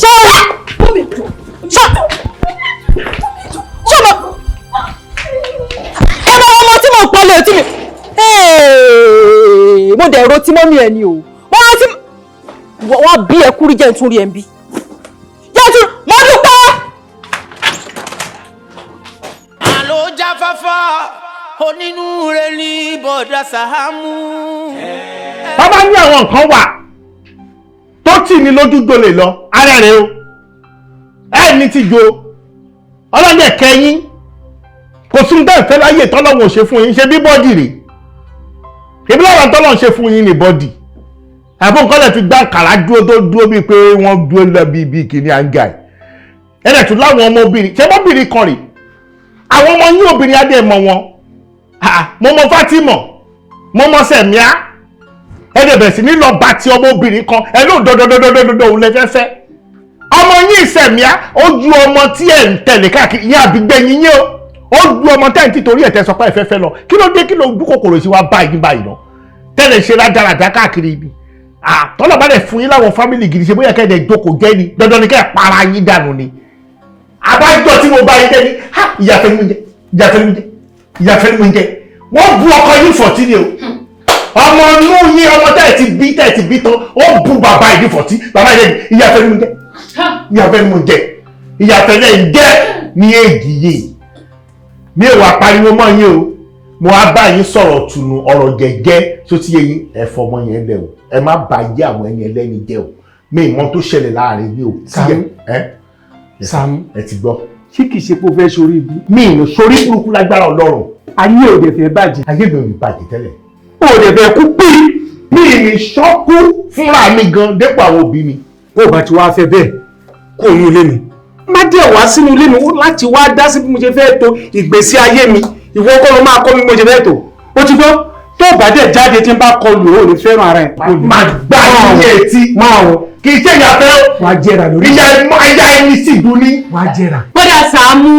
Ṣọ́ra! Mọ́mí, ṣọ́ra! Ṣọ́ra! Ẹ bá ọmọ mo dẹ̀ ro tí mọ́mí ẹ ni o wọ́n ro tí wọ́n bí ẹ kúrí jẹ́ nítorí ẹ̀ ń bí jẹ́ tún mo dúpẹ́. àlọ́ jáfáfá onínúure ní bọ̀dá Sàámú. bàbá ní àwọn nǹkan wà tó tì ní lójú gbolè lọ ara rẹ o ẹni tí jo ọlọ́dẹ kẹyìn kò sí ní tẹ́lẹ̀ láyé tọ́lọ́wọ̀n ṣe fún yín ṣe bí bọ́dì rè ebi lọ́wọ́ tọ́lọ́wọ̀n ṣe fún yín ní bọ́dì àbọ̀ nǹkan lè fi gbá kàrá dúró tó dúró bíi pé wọ́n dúró lọ bíi kìíní àǹgà ẹ̀rẹ̀ tún láwọn ọmọbìnrin ṣé bọ́bìnrin kan rè àwọn ọmọ yín obìnrin adé mọ wọn mo mọ Fatima mo mọ Sẹ̀míà ẹ̀rẹ̀ bẹ̀rẹ̀ sí ní lọ bá ti ọmọbìnrin kan ẹ̀ ló dọ́dọ́dọ́dọ́dọ́ òun lè fẹ́fẹ́ ọmọ yín Sẹ̀míà ó ju ọmọ tí ẹ̀ ń tẹ̀lé káàkiri yín àbígbẹ̀yìn yín ó ju ọmọ tẹ́ ń títorí ẹ̀ tẹ́ sọ pé ẹ̀ fẹ́fẹ́ lọ kí ló dé kí ló dúkòkòrò sí wa báyìí lọ tẹ́lẹ̀ ṣe rádaràdá káàkiri ibi tọ́lọ̀ bá lè fún yín láwọn fámìlì gidi ṣe bóyá kẹ́ẹ̀dẹ̀ jókòó jẹ́ ni dandan ni kẹ́ẹ̀ para yín dànù ni àbájọ tí mo bá yín jẹ́ ni ìyàfẹ́ ni mo jẹ ìyàfẹ́ ni mo jẹ wọ́n bu ọkọ yín fọ̀tí ni o ọmọ inú yín ọmọ tẹ́ ti bí tán ó bu bàbá yìí fọ̀tí bàbá yẹn ìyàfẹ́ ni mo jẹ ìyàfẹ́ ni mo jẹ ìyàfẹ́ náà ń jẹ́ ní èjì yìí mi ò wá pariwo mọ́ yín o mo á bá yín sọ̀rọ̀ tùnú ọ̀rọ̀ gẹ́gẹ́ tó ti yé yín ẹ fọmọ yẹn lẹ̀ o ẹ má bà yé àwọn ẹni ẹlẹ́ni jẹ́ o mi ìmọ̀ tó ṣẹlẹ̀ láàrin mi ò Sàámú ẹ ti gbọ́. ṣé kìí ṣe pé o fẹ́ sórí ibu. mi ì sórí burúkú lágbára Ọlọ́run. ayé ò dẹ̀ fẹ́ bàjẹ́. ayé mi ò ní bàjẹ́ tẹ́lẹ̀. o dẹ̀ fẹ́ kú pí. mi ì ní ṣọ́kú fúnra mi gan dépò àwọn òbí mi. ó bá ti wá fẹ́ bẹ́ẹ̀ kó inú ilé mi. má dẹ̀ wá sínú ilé mi láti wá dá sí bí mo ṣe fẹ́ tò ìgbésí ayé mi ìwọ kọ́ ló máa kọ́ mi bí mo ṣe fẹ́ tò ó ti gbọ́ tó bá dẹ̀ jáde tí n bá kọlù ó ní fẹ́ràn ara ẹ̀. máa gbá iye etí máa wọ kì í ṣe ìyàfẹ́ wàá jẹrà lórí ìyá ẹni sì dùn ní. wàá jẹrà. bọ́dà Sàámú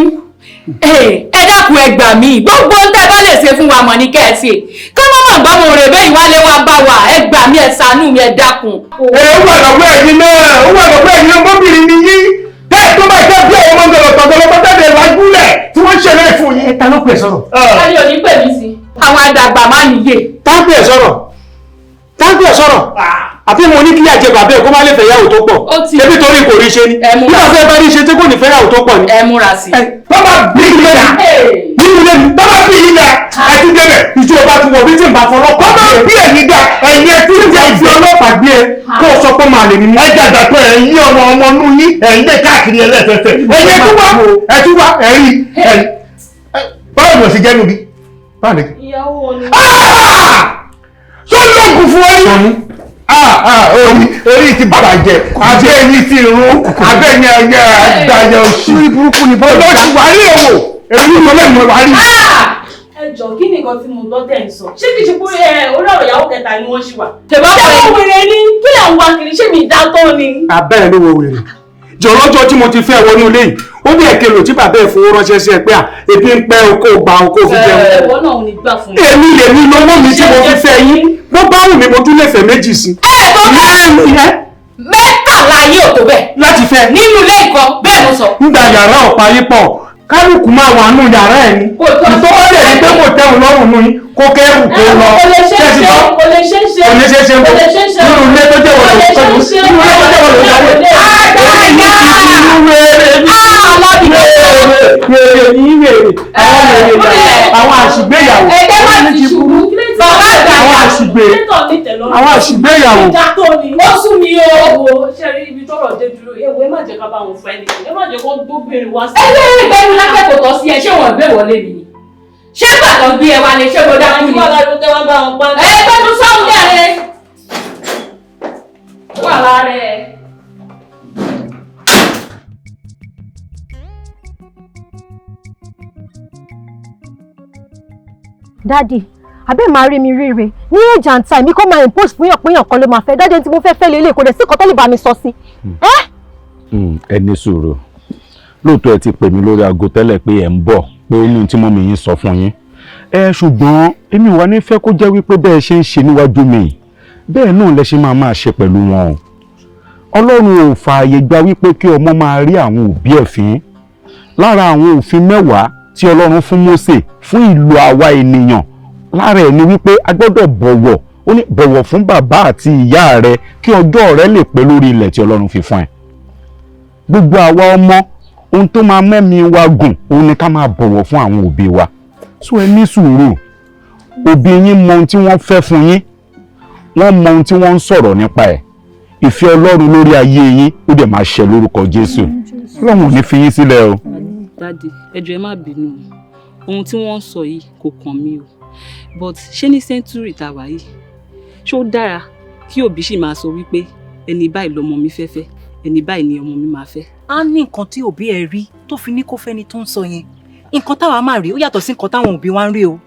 ẹ dákun ẹ gbà mí gbogbo ń tẹ́ bá lè ṣe fún wa mọ̀ ní kẹ́ẹ̀sì ká má mọ̀ gbọ́ mo rè bẹ́ẹ̀ ìwálé wa bá wa ẹ gbà mí ẹ ṣàánú mi ẹ dákun. ó wà lọ́wọ́ ẹ̀yin náà ó wà lọ́wọ́ ẹ̀yin ọmọbìnrin ni yín bẹ́ẹ̀ tó bá jẹ́ bí àwọn ọmọ ọ̀gọ̀lọ̀tọ̀gọ̀lọ̀ tẹ́lẹ̀ lágúnlẹ̀ tí wọ́n ṣẹlẹ̀ fún yín. ẹ ta ló pè sọ̀rọ̀. ayé òní pè mí sí. àwọn àdàgbà máa nìyé. táǹpì ẹ̀ sọ̀rọ̀ àbí mo ní kí àjẹ bàbá ẹ̀ kó má lè fẹ́ yàwó tó pọ̀ ebi torí kò rí ṣe ni nígbà fẹ́ bá rí ṣe tí kò ní fẹ́ yàwó tó pọ̀ ni. ẹ múra sí. bàbá bí ilé nínú ilé mi bàbá bí ilé àti débẹ̀ ìjọba ti wọ̀ bí tí n bá fọlọ́ kọ́ bàbá bí ẹ̀yin dá ẹ̀yin ẹ̀ tí ń jẹ́ ìjọ ọlọ́pàá gbé ẹ kó o sọ pé màá lè ní. ẹ jàdà pé ẹ̀yin ọmọ nú yín ẹ̀yin lè káàkiri ẹlẹ́fẹ̀fẹ̀ ẹ̀yin ẹ̀ tún wá ẹ̀rí báwo ni o ṣe jẹ́ níbi báwo ni. ìyàwó ni. tó lóògùn fún orí ti bàjẹ́ abẹ́ ẹni ti rún abẹ́ ẹni ẹ̀yẹ àdáyẹ oṣù burúkú ni bọ́ọ̀lù ọ̀sùn wà ní èwò èyí ni ọlọ́run wà ní. ẹ jọ kí ni nǹkan tí mo gbọ́ tẹ̀ ń sọ ṣé kìí ṣe pé orí ọ̀rọ̀ ìyàwó kẹta ni wọ́n ṣì wà. tẹ̀bá ṣé mo wèrè ni kí lè ń wá kiri ṣé mi dá tó ni. abẹ́ ẹ̀ ló wọ wèrè jọ̀lọ́jọ́ tí mo ti fẹ́ wọnú ilé yìí ó bí ẹ̀kẹ́ lò tí bàbá ẹ̀ fowó ránṣẹ́ sí ẹ pé ebi ń pẹ́ oko gba oko fi jẹun. ẹ̀wọ̀ náà ò ní gbà fún mi. èmi lèmi lọ́wọ́ mi tí mo fi fẹ́ yín bó bá wù mí mo tún lè fẹ́ méjì sí. ẹ tó bẹ́ẹ̀ mẹ́tàlá yìí ò tó bẹ́ẹ̀. láti fẹ́. nínú ilé ìkọ́ bẹ́ẹ̀ ló sọ. nígbà yàrá ọ̀pá yín pọ̀ kálukú máa wà nù yàrá ẹ̀ ni ìtọ́wọ́ lè ní pé kò tẹ́wọ̀n lọ́rùn nù yín kó kẹ́rù kó lọ. kò lè ṣe é ṣe kò lè ṣe é ṣe kò lè ṣe é ṣe kò lè ṣe é ṣe nínú ilé tó jẹ́ wọ́n lè nínú ilé tó jẹ́ wọ́n lè jáde. Àwọn àṣìgbéyàwó àwọn àṣìgbéyàwó. ó sún mi o ṣe rí ibi tọ́rọ̀ dé dúró ewu ẹ má jẹ́ ká bá wọn fẹ́ nìkan ẹ má jẹ́ kó gbóbìnrin wá sí. ẹgbẹ́ ìgbẹ́nu lákẹ́kọ̀ọ́ tọ́ sí ẹ ṣé wọ́n gbé wọlé mi ni ṣé gbàgbọ́ gbé ẹ wá lè ṣé mo dákú ni. ẹ gbẹ́nu sọ́hún jáde wà lára ẹ. Daddy, abẹ́ máa rí mi ríre ní age and time mi kọ́ máa impose fún yàn pé yàn kan ló máa fẹ́ dájú tí mo fẹ́ lélẹ̀ kò dẹ̀ sí nǹkan tó lè bá mi sọ sí. ẹ ní sùúrù lóòótọ́ ẹ ti pè mí lórí aago tẹ́lẹ̀ pé ẹ̀ ń bọ̀ pé ó ní tí mọ́mì yín sọ fún yín ṣùgbọ́n èmi wà ní fẹ́ kó jẹ́ wípé bẹ́ẹ̀ ṣe ń ṣe níwájú mi bẹ́ẹ̀ náà lẹ ṣe máa ṣe pẹ̀lú wọn o Ọlọ́run ò fààyè gba wípé kí ọmọ máa rí àwọn òbí ẹ̀ fín lára àwọn òfin 10 tí Ọlọ́run fún Mósè fún ìlò àwa ènìyàn lára ẹ̀ ni wípé a gbọ́dọ̀ bọ̀wọ̀ ó ní bọ̀wọ̀ fún bàbá àti ìyá rẹ kí ọjọ́ rẹ lè pẹ́ lórí ilẹ̀ tí Ọlọ́run fi fún ẹ. Gbogbo àwa ọmọ ohun tó máa mẹ́mi wa gùn òun ni ká máa bọ̀wọ̀ fún àwọn òbí wa. So ẹ ní sùúrù, òbí yín mọ ohun tí wọ́n fẹ́ fún yín, wọ́n mọ ohun tí wọ́n ń sọ̀rọ̀ nípa ẹ̀. Ìfẹ́ Ọlọ́run lórí ayé yín ó dẹ̀ máa ṣẹ lórúkọ Jésù. Ọlọ́run ò ní fi yín sílẹ̀ o. Daddy, ẹ jọ̀ọ́ ẹ má bínú. Ohun tí wọ́n sọ yìí kò kàn mí o. But ṣé ní sẹ́ńtúrì tá wà yìí? Ṣó dára kí òbí sì máa sọ wípé ẹni báyìí lọmọ mi fẹ́fẹ́, ẹni báyìí ni ọmọ mi máa fẹ́? A ní nǹkan tí òbí ẹ rí tó fi ní kó fẹ́ni tó ń sọ yẹn. Nǹkan táwa máa rí ó yàtọ̀ sí nǹkan táwọn òbí wa ń rí o.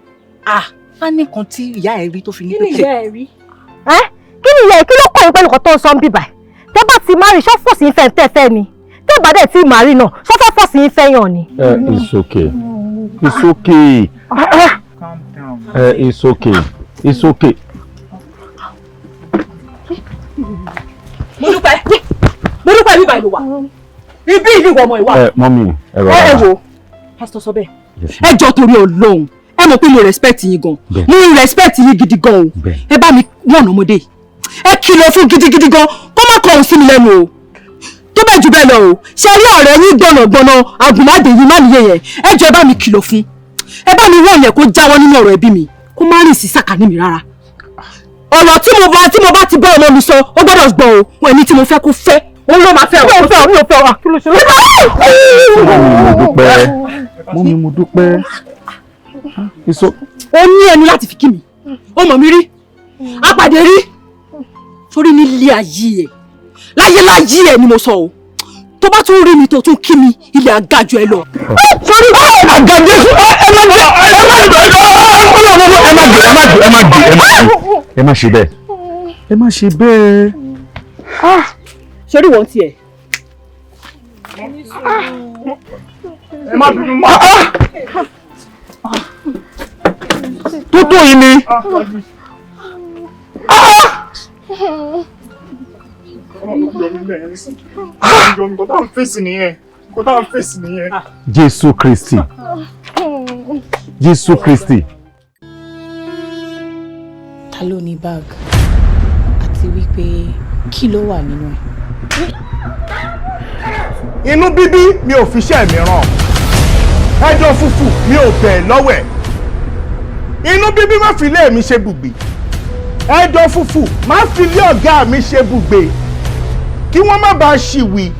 A ní nǹkan tí ìyá ẹ rí tó fi ní pé. Kí ni ìyá ẹ rí? Kí ni ìyá ẹ kí ló kọ́ ìpẹ́ nǹkan tó ń sọ ń bíbà? Tẹ́ bá ti máa rí ṣọ́fọ̀sì ń fẹ́ ni. Tẹ́ bá dẹ̀ tí máa rí náà ṣọ́fọ̀sì ń fẹ́ yàn ni. It's okay. It's okay. Calm down. It's okay. It's okay. Mo dúpẹ́ bíbá ìlú wa. Ibi ìlú ìwọ ọmọ ìwà. Mọ́mí, ẹ rọra. Ẹ wo, pásítọ̀ sọ bẹ́ẹ̀. Ẹ jọ̀ọ́ torí Ọlọ́run. Ẹ mọ̀ pé mo respect yín gan. Mo respect yín gidi gan o. Ẹ bá mi wọ̀n ọmọdé. Ẹ kìlọ̀ fún gidigidi gan kó má kọ̀hún sí mi lẹ́nu o. Tó bẹ́ẹ̀ jù bẹ́ẹ̀ lọ o. Ṣé rí ọ̀rẹ́ yín gbọ̀nàgbọ̀nà àgùnmáde yìí má nìyẹn yẹn. Ẹ jọ̀ọ́ ẹ bá mi kìlọ̀ fún. Ẹ bá mi wọ̀n yẹn kó jáwọ́ nínú ọ̀rọ̀ ẹbí mi. Kó má rìn sí sàkání mi rárá. Ọ̀rọ̀ tí mo bá ti bá ọmọ mi sọ ó gbọ́dọ̀ gbọ́ o. Ẹni tí mo fẹ́ kó fẹ́ òun ló máa fẹ́ o. Mi ò fẹ́ o. Kí ló ṣe Mọ́mí, mo dúpẹ́. Ó ní ẹnu láti fi kí mi. Ó mọ̀ mi rí. Apàdé rí. Sórí nílé ayé ẹ̀. Láyé ẹ̀ ni mo sọ o. Tó bá tún rí mi tó tún kí mi, ilé àgájọ ẹ lọ. Sórí àgàjẹ́ ẹ má ṣe bẹ́ẹ̀. Ẹ má ṣe bẹ́ẹ̀. Sórí wọ́n tiẹ̀. Ẹ má bínú mọ́. Tó yìí ni. Jésù Kristi. Jésù Kristi. Ta ló ní bag àti wípé kí ló wà nínú ẹ̀? Inú bíbí mi ò fi iṣẹ́ mi ràn. Ẹjọ́ fúfú mi ò bẹ̀ lọ́wọ́ ẹ̀. Inú bíbí má fi ilé mi ṣe bùgbé. Ẹjọ́ fúfú má fi ilé ọ̀gá mi ṣe bùgbé. Kí wọ́n má bàa ṣìwì.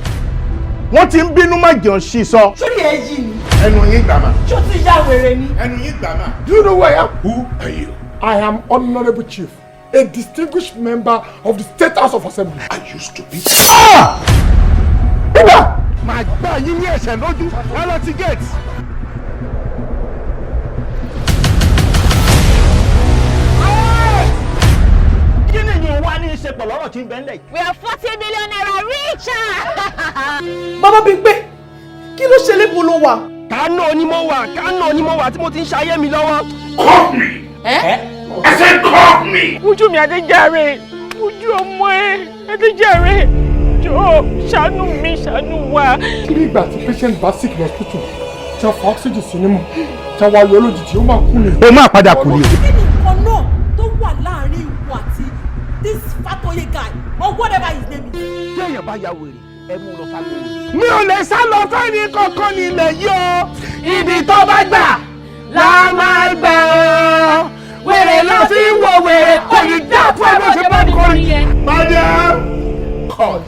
Wọ́n ti ń bínú má jẹun ṣì sọ. Sórí ẹ yí ni. Ẹnu yín gbà má. Ṣó ti yá wèrè ni? Ẹnu yín gbà má. Do you know who I am? Who are you? I am Honorable Chief, a distinguished member of the State House of Assembly. I used to be. Bíbá! Màá gbá yín ní ẹ̀ṣẹ̀ lójú. Ẹ lọ ti gate. Kí ni ìyẹn wá ní í ṣe pẹ̀lú ọ̀rọ̀ tí ń bẹ ńlẹ̀ yìí? We are 40 million naira richer. Bàbá Bímpé, kí ló ṣe lébo ló wà? Kánò onímọ̀ wà tí mo ti ń ṣayé mi lọ́wọ́. Call me. I said call me. Ojú mi Adéjàre, ojú ọmọ ẹ Adéjàre, jọ̀ọ́ ṣàánú wa. Kí ni ìgbà tí patient bá sick ní hospital tí wọ́n fa oxygen sí nímú tí wọ́n wá yọ lójijì ó máa kú ni. Ó máa padà kú ni. Kí ni nǹkan náà tó wà láàrin ìwọ àti this Fatoye guy or whatever his name is? Tí èèyàn bá ya wèrè, ẹ mú un lọ sábẹ́ wèrè. Mi ò lè sá lọ fẹ́ni kankan ní ilẹ̀ yìí o. Ibi tó bá gbà la máa gbà ọ́. Wèrè lọ fi ń wo wèrè kò ní dá fún ẹ bó ṣe bá mi kọ́ ni. Madam, cut.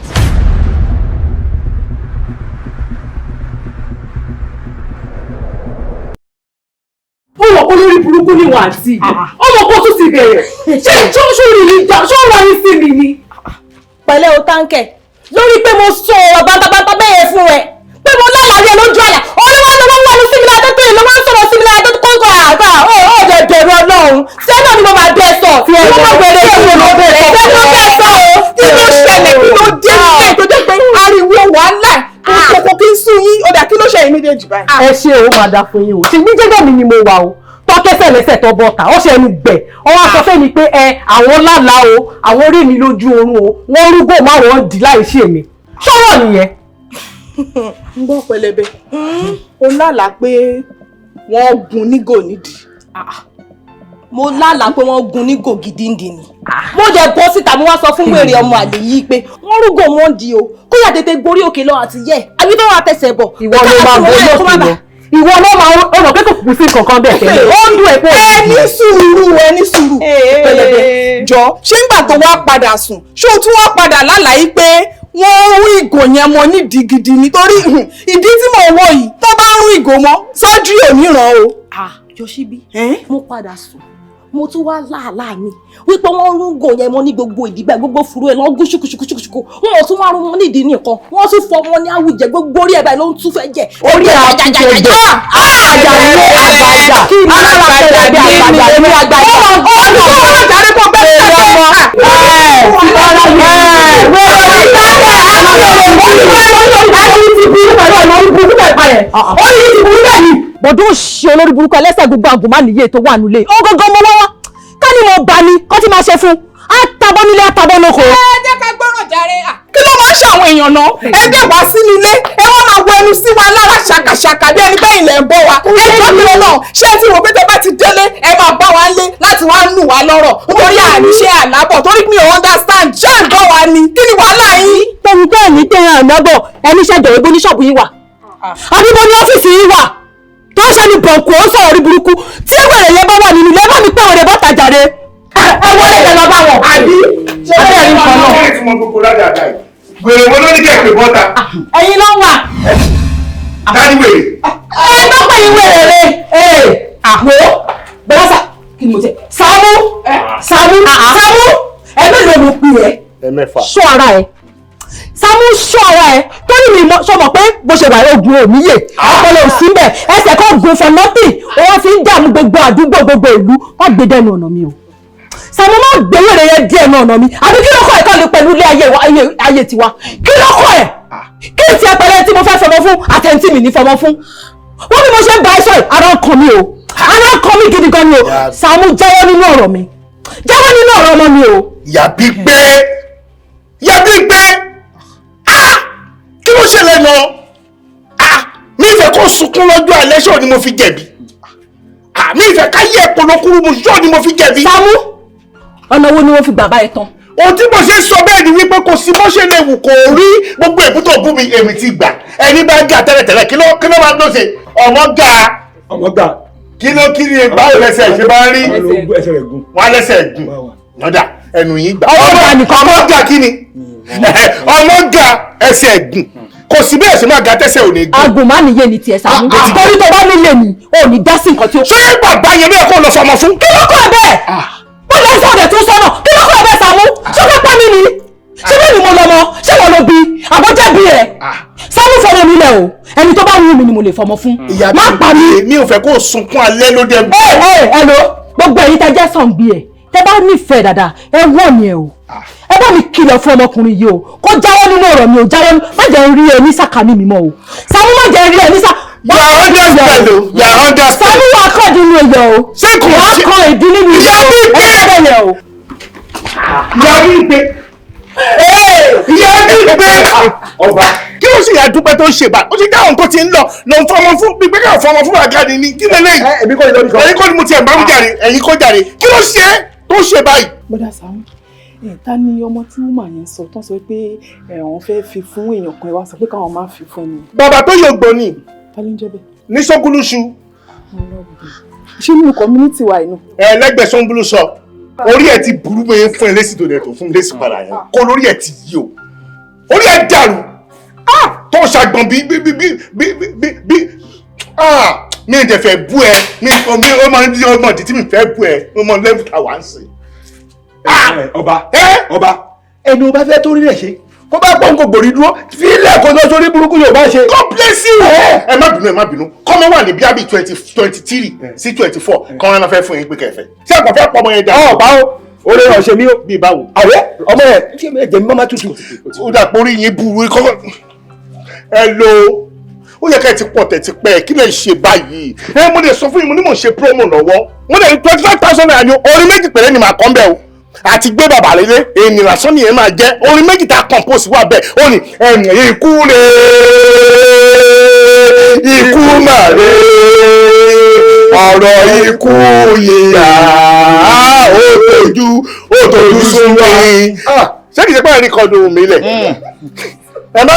Ó mọ̀ kó lórí burúkú ni wà àti ó mọ̀ kó tún ti bẹ̀rẹ̀. Ṣé ṣóòrì ni ìjà ṣóòrì ní sí mi ni? Pẹ̀lẹ́ o táǹkẹ̀ lórí pé mo sọ ọ̀rọ̀ bàtàbàtà bẹ́ẹ̀ fún ẹ pé mo lálàárí ẹ lójú àlà olúwa ló wà ní síbi ládé pé ló máa ń sọ̀rọ̀ síbi ládé tó kọ́ àgbà ó jẹ bẹ̀rù Ọlọ́run sẹ́nà ni mo máa bẹ sọ tí mo bẹ̀rẹ̀ kí mo bẹ̀rẹ̀ ṣé mo bẹ sọ o kí ló ṣẹlẹ̀ kí ló dé nílẹ̀ tó jẹ́ pé ariwo wàhálà kòkò kí n sún yín ó dà kí ló ṣe méjèèjì báyìí. Ẹ ṣe o máa dá fún yín o ṣe ní jẹ́gẹ́ mi ni mo wà o tọ́kẹ́sẹ̀ lẹ́sẹ̀ tó bọ́ta ó ṣe ẹnu gbẹ̀ ọwọ́ aṣọ fẹ́ mi pé àwọn lálàá o àwọn rí mi lójú oorun o wọ́n rúgbò má wọ́n dì láì ṣe mi ṣọ́rọ̀ nìyẹn. ń gbọ́ pẹlẹbẹ ó lálàá pé wọ́n gún nígò nídìí mo lálàá pé wọ́n gun ní gògidìndì ni mo dẹ̀ bọ́ síta mo wá sọ fún wèrè ọmọ àlè yìí pé wọ́n rúgò wọn di o kó yà tètè gorí òkè lọ àti yẹ àbí tó wà tẹsẹ̀ bọ̀. ìwọ ló máa gorí òkè lọ ìwọ ló máa ọ̀nà pé kò kù sí kankan bẹ́ẹ̀ tẹ́lẹ̀ ó ń dún ẹ̀ pé ẹni sùúrù pẹlẹbẹ jọ ṣé ńgbà tó wá padà sùn ṣé o tún wá padà lálàyé pé wọ́n rú ìgò yẹn mọ́ nídìí gidi nítorí ìdí tí mò ń wò yìí tó bá ń rú ìgò mọ́ ṣáájú ò ní ràn o. Yoshibi mo padà sùn mo tún wá láàlá mi wípé wọ́n rún gò yẹn mọ́ ní gbogbo ìdìgbà gbogbo furu ẹ̀ lọ́n gún ṣùkùṣùkùṣùkù wọn ò tún wá rún mọ́ nídìí nìkan wọ́n tún fọ wọn ní àwùjẹ gbogbo orí ẹ̀ báyìí ló ń tún fẹ́ jẹ. orí ẹ̀ àtúnṣe jẹ àjàlé àgbàjà kí ni alára tẹ̀lé bí àgbàjà ní àgbàjà. ọ̀nà àjàlé kò bẹ́ẹ̀ tẹ̀lé ọmọ. bọ̀dún ṣe olórí burúkú ẹlẹ́sẹ̀ gbogbo àgùnmá nìyé tó wà nílé ó gángan mọ́ lọ́wọ́ ká ní mo bá ní kó tí máa ṣe fún àtàbọ̀ nílé àtàbọ̀ lóko. ẹ jẹ́ ká gbọ́ràn jàre kí ló máa ń ṣe àwọn èèyàn náà ẹ dẹ̀ wá sínú ilé ẹ wọ́n máa wọ ẹnu sí wa lára ṣàkàṣàkà bí ẹni bẹ́ẹ̀ ilẹ̀ ń bọ́ wa ẹ jọ́ mi náà ṣé ẹ ti wò pé tẹ bá ti délé ẹ máa bá wa lé láti wá nù wá lọ́rọ̀ nítorí àníṣe àlábọ̀ torí mi ò understand ṣé à ń bọ̀ wá ni kí ni wàhálà yín. tẹ̀yìn tẹ̀yìn ní tẹ̀yìn ànábọ̀ ẹni ṣẹ̀jọ̀ ìbò ní ṣọ́ọ̀bù yín wà àbíbo ní ọ́fíìsì yín wà tó ṣe ní bọ̀ǹkù ó sọ̀rọ̀ rí burúkú tí wèrè yẹn bá wà nínú ilé bá mi pé òde bọ́ta jàre ẹ wọlé ẹ lọ bá wọn. àbí ṣé ẹ rí nǹkan náà. ẹ ti mọ gbogbo ládàá yìí wèrè wo ló ní kẹ̀kẹ́ bọ́ta. ẹ̀yin ló wà. dání wèrè. ẹ tó pè yín wèrè rẹ àpò bẹ́ẹ̀ sà kí ni mo jẹ Sàámú ẹ mélòó ló pè ẹ́ ẹ̀mẹ́fà. sọ ara ẹ Sàámú sọ ara ẹ torí mi sọmọ pé bó ṣe wà ogun ò níyè ọpọlọ ò sí mbẹ ẹsẹ̀ kan gun for nothing òun fi ń dààmú gbogbo àdúgbò gbogbo ìlú wọn gbé dẹnu ọ̀nà mi o Sàámú má gbé wèrè yẹn díẹ̀ náà ọ̀nà mi àbí kí ló kọ́ ẹ̀ kọ́ lè pẹ̀lú ilé ayé tiwa kí ló kọ́ ẹ̀ kí n ti ẹpẹrẹ tí mo fẹ́ fọmọ fún àtẹ̀ntì mi ní fọmọ fún wọ́n bí mo ṣe ń bá ẹ sọ yìí ara ń kan mi o ara ń kan mi gidi gan ni o Sàámú jáwọ́ nínú ọ̀rọ̀ mi jáwọ́ nínú ọ̀rọ̀ ọmọ mi o. yàbí gbé kí ló ṣẹlẹ̀ náà mi ìfẹ́ kó sunkún lọ́jọ́ alẹ́ ṣọ́ ni mo fi jẹ̀bi mi ìfẹ́ ká yẹ ẹ̀pọ̀lọkúrú mu ṣọ́ ni mo fi jẹ̀bi. Sàámú ọ̀nà wo ni wọ́n fi bàbá ẹ̀ tán. ohun tí mo ṣe sọ bẹ́ẹ̀ ni wípé kò sí bó ṣe lè wù kó rí gbogbo èbúté òbú mi èmi ti gbà ẹni bá gà tẹ́lẹ̀tẹ́lẹ̀ kí ló máa ń lọ ṣe ọmọ gà kí ni báwo lẹ́sẹ̀ ṣe bá rí wọn lẹ́sẹ̀ gùn yọ̀dà ẹnu yìí gbà ọmọ gà kí ni ọmọ gà ẹsẹ̀ gùn kò sí bẹ́ẹ̀ ṣe máa ga tẹ́sẹ̀ ò ní gùn. agùnmá nìyẹn ni tiẹ̀ Sàámú torí tó bá nílé mi ò ní dá sí nǹkan tí ó. ṣé bàbá yẹn bẹ́ẹ̀ kó lọ fọmọ fún. kí ló kọ́ ẹ bẹ́ẹ̀ ó lọ sọ ọ̀dẹ̀ tó sọ́nà kí ló kọ́ ẹ bẹ́ẹ̀ Sàámú ṣé ó fẹ́ pa mí ni ṣé bẹ́ẹ̀ ni mo lọ mọ ṣé wọ́n ló bí àbọ̀jẹ̀bí ẹ̀ Sàámú fọmọ mi lẹ̀ o ẹni tó bá wù mí ni mo lè fọmọ fún. má pa mí. mi ò fẹ́ kó sunkún alẹ́ ló dé. ẹ lo gbogbo ẹ̀yin tẹ́ jẹ́ sàn bí ẹ̀ tẹ́ bá nífẹ̀ẹ́ dáadáa ẹ wọ̀ ni ẹ o ẹ bá mi kìlọ̀ fún ọmọkùnrin yìí o kó jáwọ́ nínú ọ̀rọ̀ mi ò jáwọ́ má jẹ́ rí ẹ ní sàkání mi mọ́ o Sàámú má jẹ́ rí ẹ ní sàkání. Sàámú wà kọ́ nínú ẹ̀yẹ o wà á kọ́ ìdí nínú ìyẹ o ẹ bẹ́ẹ̀ yẹ o. ọba kí ló sì yà dúpẹ́ tó ṣe bá ó ti dáhùn tó ti ń lọ lọ ń fọmọ fún gbígbé ká fọmọ fún àgáni ni kí lélẹ́yìn ẹ̀yin kọ́ ni mo ti ẹ̀ bá ń jàre ẹ̀yin kọ́ jàre kí ló ṣe é tó ṣe báyìí. bọ́dà Sàámú ta ni ọmọ tí wúmà yẹn sọ tán sọ pé àwọn fẹ́ fi fún èèyàn kan ẹ wá sọ pé káwọn máa fi fún ẹni. bàbá tó yóò gbọ́ ni ta ló ń jẹ́ bẹ́ẹ̀. ní sọ́kúlùṣù. ṣé nínú community wa inú. lẹ́gbẹ̀ẹ́ sọ́kúlù sọ orí ẹ̀ ti burú bẹ́ẹ̀ fún ẹ lẹ́sìn tó dẹ̀ tó fún lẹ́sìn padà yẹn kó lórí ẹ̀ ti yí o orí ẹ̀ dàrú tó ṣàgbọ̀n bí mi ì tẹ̀fẹ̀ bú ẹ ó máa ń di ọmọ ìdí tí mi fẹ́ bú ẹ ó mọ lẹ́bù táwa ń sìn. ọba ẹni o bá fẹ́ tó rí rẹ̀ ṣe kó bá pọ́n kò gbòrí dúró fílẹ̀ kó lọ sórí burúkú yóò bá ṣe. kọ́pìlẹ́sì ẹ má bínú kọ́mọ wà ní bíábì 23 sí 24 kọ́mọ náà fẹ́ fún yín pé kẹfẹ́ ṣé àgbà fẹ́ pọ́ ọmọ yẹn dá. ọba o lè ràn ṣe mí o. bí báwo. àwẹ ọmọ yẹn kí ẹ̀jẹ̀ mi má tutù. ó dà pé orí yín burú kọ́kọ́ ẹ lo ó yẹ ká ẹ ti pọ̀ tẹ̀ ti pẹ́ kí lè ṣe báyìí mo lè sọ fún yín mo ní mò ń ṣe promo lọ́wọ́ mo lè 25,000 naira ní orin méjì péré ni màá kọ́ ń bẹ̀ o àti gbé bàbá lélẹ̀ èmi lásán nìyẹn máa jẹ́ orin méjì tá a compose wà bẹ́ẹ̀ ó ní ikú rẹ̀ ikú mà rẹ̀ ọ̀rọ̀ ikú yìyà ó tójú sún mi. Ṣé kìí ṣe pé ẹ̀rí kan dùn mí lẹ̀? Ẹ má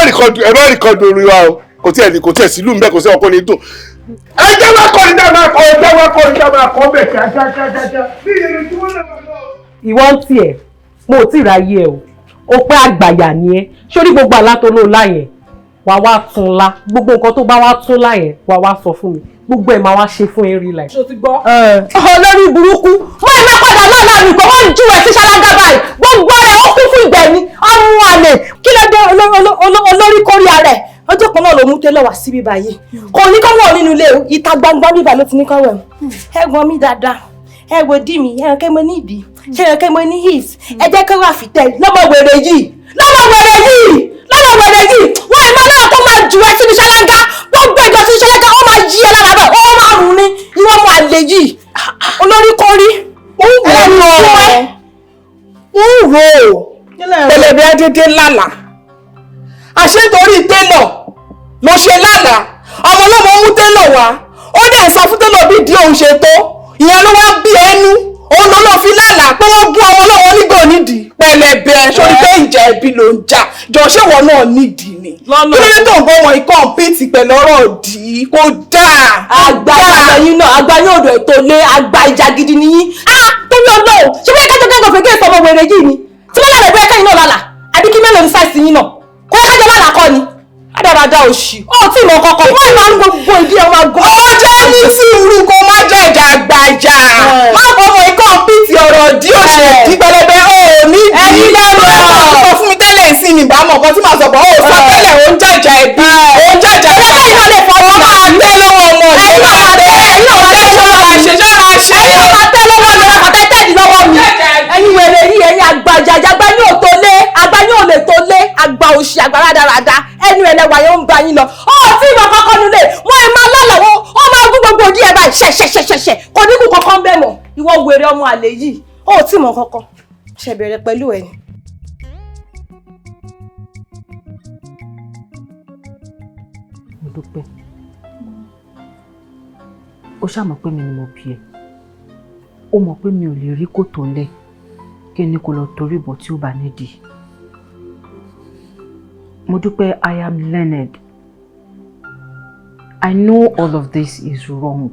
rìkọ̀dù orin wa o, kò tiẹ̀ sílùú mbẹ́ kò sí ọkọ ní dùn. Ẹ jẹ́ wá kọ́ ní dáná kọ́, ẹ jẹ́ wá kọ́ ní dáná kọ́ bẹ̀ kíákíákíá. Bí ìrìn tí wọ́n lè máa lọ. Ìwọ ń tiẹ̀, mo ò tí ì ráyé ẹ o, ó pé àgbàyà ni ẹ, sórí gbogbo àlá tó ló lá yẹn, wà wá tún lá, gbogbo nǹkan tó bá wá tún lá yẹn, wà wá sọ fún mi, gbogbo ẹ̀ máa wá ṣe fún eré láì. Ṣo ti gbọ́? Olórí burúkú, wọ́n ẹ̀ máa padà náà láàrin ìgbọ́, wọ́n ń jú ẹ̀ sí ṣáláńgá báyìí, gbogbo rẹ̀ ó kún fún ìgbẹ̀mí, ọmọ àlè, kí ló dé olórí kórìíra rẹ̀? Ọjọ́ kan náà ló mú télọ̀ wá síbí báyìí. Kò ní kọ́ wọ̀ nínú ilé ìta gbangba bíbá ló ti ní kọ́ wẹ̀. Ẹ̀gbọ́n mi dáadáa, ẹ wo dí mi, ẹ̀rọ kẹ́ mo ní ìdí, ṣé ẹ̀rọ kẹ́ mo ní hips, ẹ jẹ́ kí wọ́n àfitẹ́ lọ́mọ wèrè yìí. Wọ́n ìmọ̀ náà kó máa jù ẹ́ síbi ṣáláńgá, gbogbo ìjọ sí ṣáláńgá, ó máa yí ẹ lára bẹ́ẹ̀, ó máa rùn ní ìwọ ọmọ àlè yìí. Olórí kórí, ó ń rò ó. Pẹ̀lẹ́bí adédé lálàá. Àṣé torí télọ̀ ló ṣe lálàá. Ọmọ náà mo mú télọ̀ wá. Ó dẹ̀ sọ fún télọ̀ bí di òun ṣe tó. Ìyẹn ló wá bí ẹnu. Òun ló fi lálàá pé wọ́n gún ọmọ náà onígò nídìí. Pẹ̀lẹ́bí sórí pé ìjà ẹbí ló ń jà. Jọ ṣé wọn náà nídìí ni. Kí ló tó ń bọ́ wọn ikọ́ pìtì pẹ̀lú ọ̀rọ̀ òdì kò dáa. Àgbà yín náà, àgbà yín òdò ètò lé àgbà ìjà gidi nìyí. Torí Ọlọ́run, ṣé wọ́n kẹ́jọ kẹ́kọ̀ọ́ fẹ́ kí èso ọmọ wèrè yìí ni? Tí wọ́n lálẹ́ bẹ́ẹ̀ kẹ́yìn náà lálàá, àbí kí mélòó ní sáìsì yín náà? Kó kájọ lálàá kọ́ ni. Adáradá òṣì. Ó tí mọ kọ́kọ́. Wọ́n máa ń gbogbo ìdí ọmọ àgọ́. Ó jẹ́ ní sùúrù kó má jẹ́ ìjà àgbàjà. Má fọmọ ikọ́ pìtì ọ̀rọ̀ dí òṣì dí pẹlẹbẹ ó ní dí. Ẹni lẹ́nu sọ fún mi tẹ́lẹ̀ ìsìn ní ìbámu ọ̀kan tí màá sọ bọ̀ ó sọ tẹ́lẹ̀ ó ń jàjà ẹbí. Ó ń jàjà ẹbí. Ẹni náà lè fọwọ́ máa tẹ́ lọ́wọ́ ọmọ yìí. Ẹni máa tẹ́ ẹ̀yìn ọ̀rẹ́ ṣọ́ra ṣe. Ẹ̀yin máa tẹ́ lọ́wọ́ mi, àtẹ́tẹ́ẹ̀dì lọ́wọ́ mi. Ẹ̀yin wèrè yìí, ẹ̀yin àgbàjà, àgbà yín ò tó lé, àgbà yín ò lè tó lé, àgbà òṣì, àgbà rádaràda, ẹnu ẹlẹ́wà yẹn ń ba yín lọ. Ó tí ìmọ̀ kọ́kọ́ nílé, wọ́n ẹ̀ máa lálàwọ́, ó máa gún gbogbo òdí ẹ̀ báyìí ṣẹ̀ṣẹ̀ṣẹ̀ṣẹ̀, kò ní kú kankan bẹ́ẹ̀ mọ̀. Ìwọ wèrè ọmọ àlè yìí, ó tí ìmọ̀ kọ́kọ́, ṣe bẹ̀rẹ̀ pẹ̀lú ẹ̀ ni. Mo dúpẹ́. Ó ṣàmọ̀ pé mi ni mo bí ẹ. Ó mọ̀ pé mi ò lè rí kòtò ńlẹ̀ kí ni kò lọ torí ìbọn tí ó bá nídìí. Mo dúpẹ́, I am learned. I know all of this is wrong.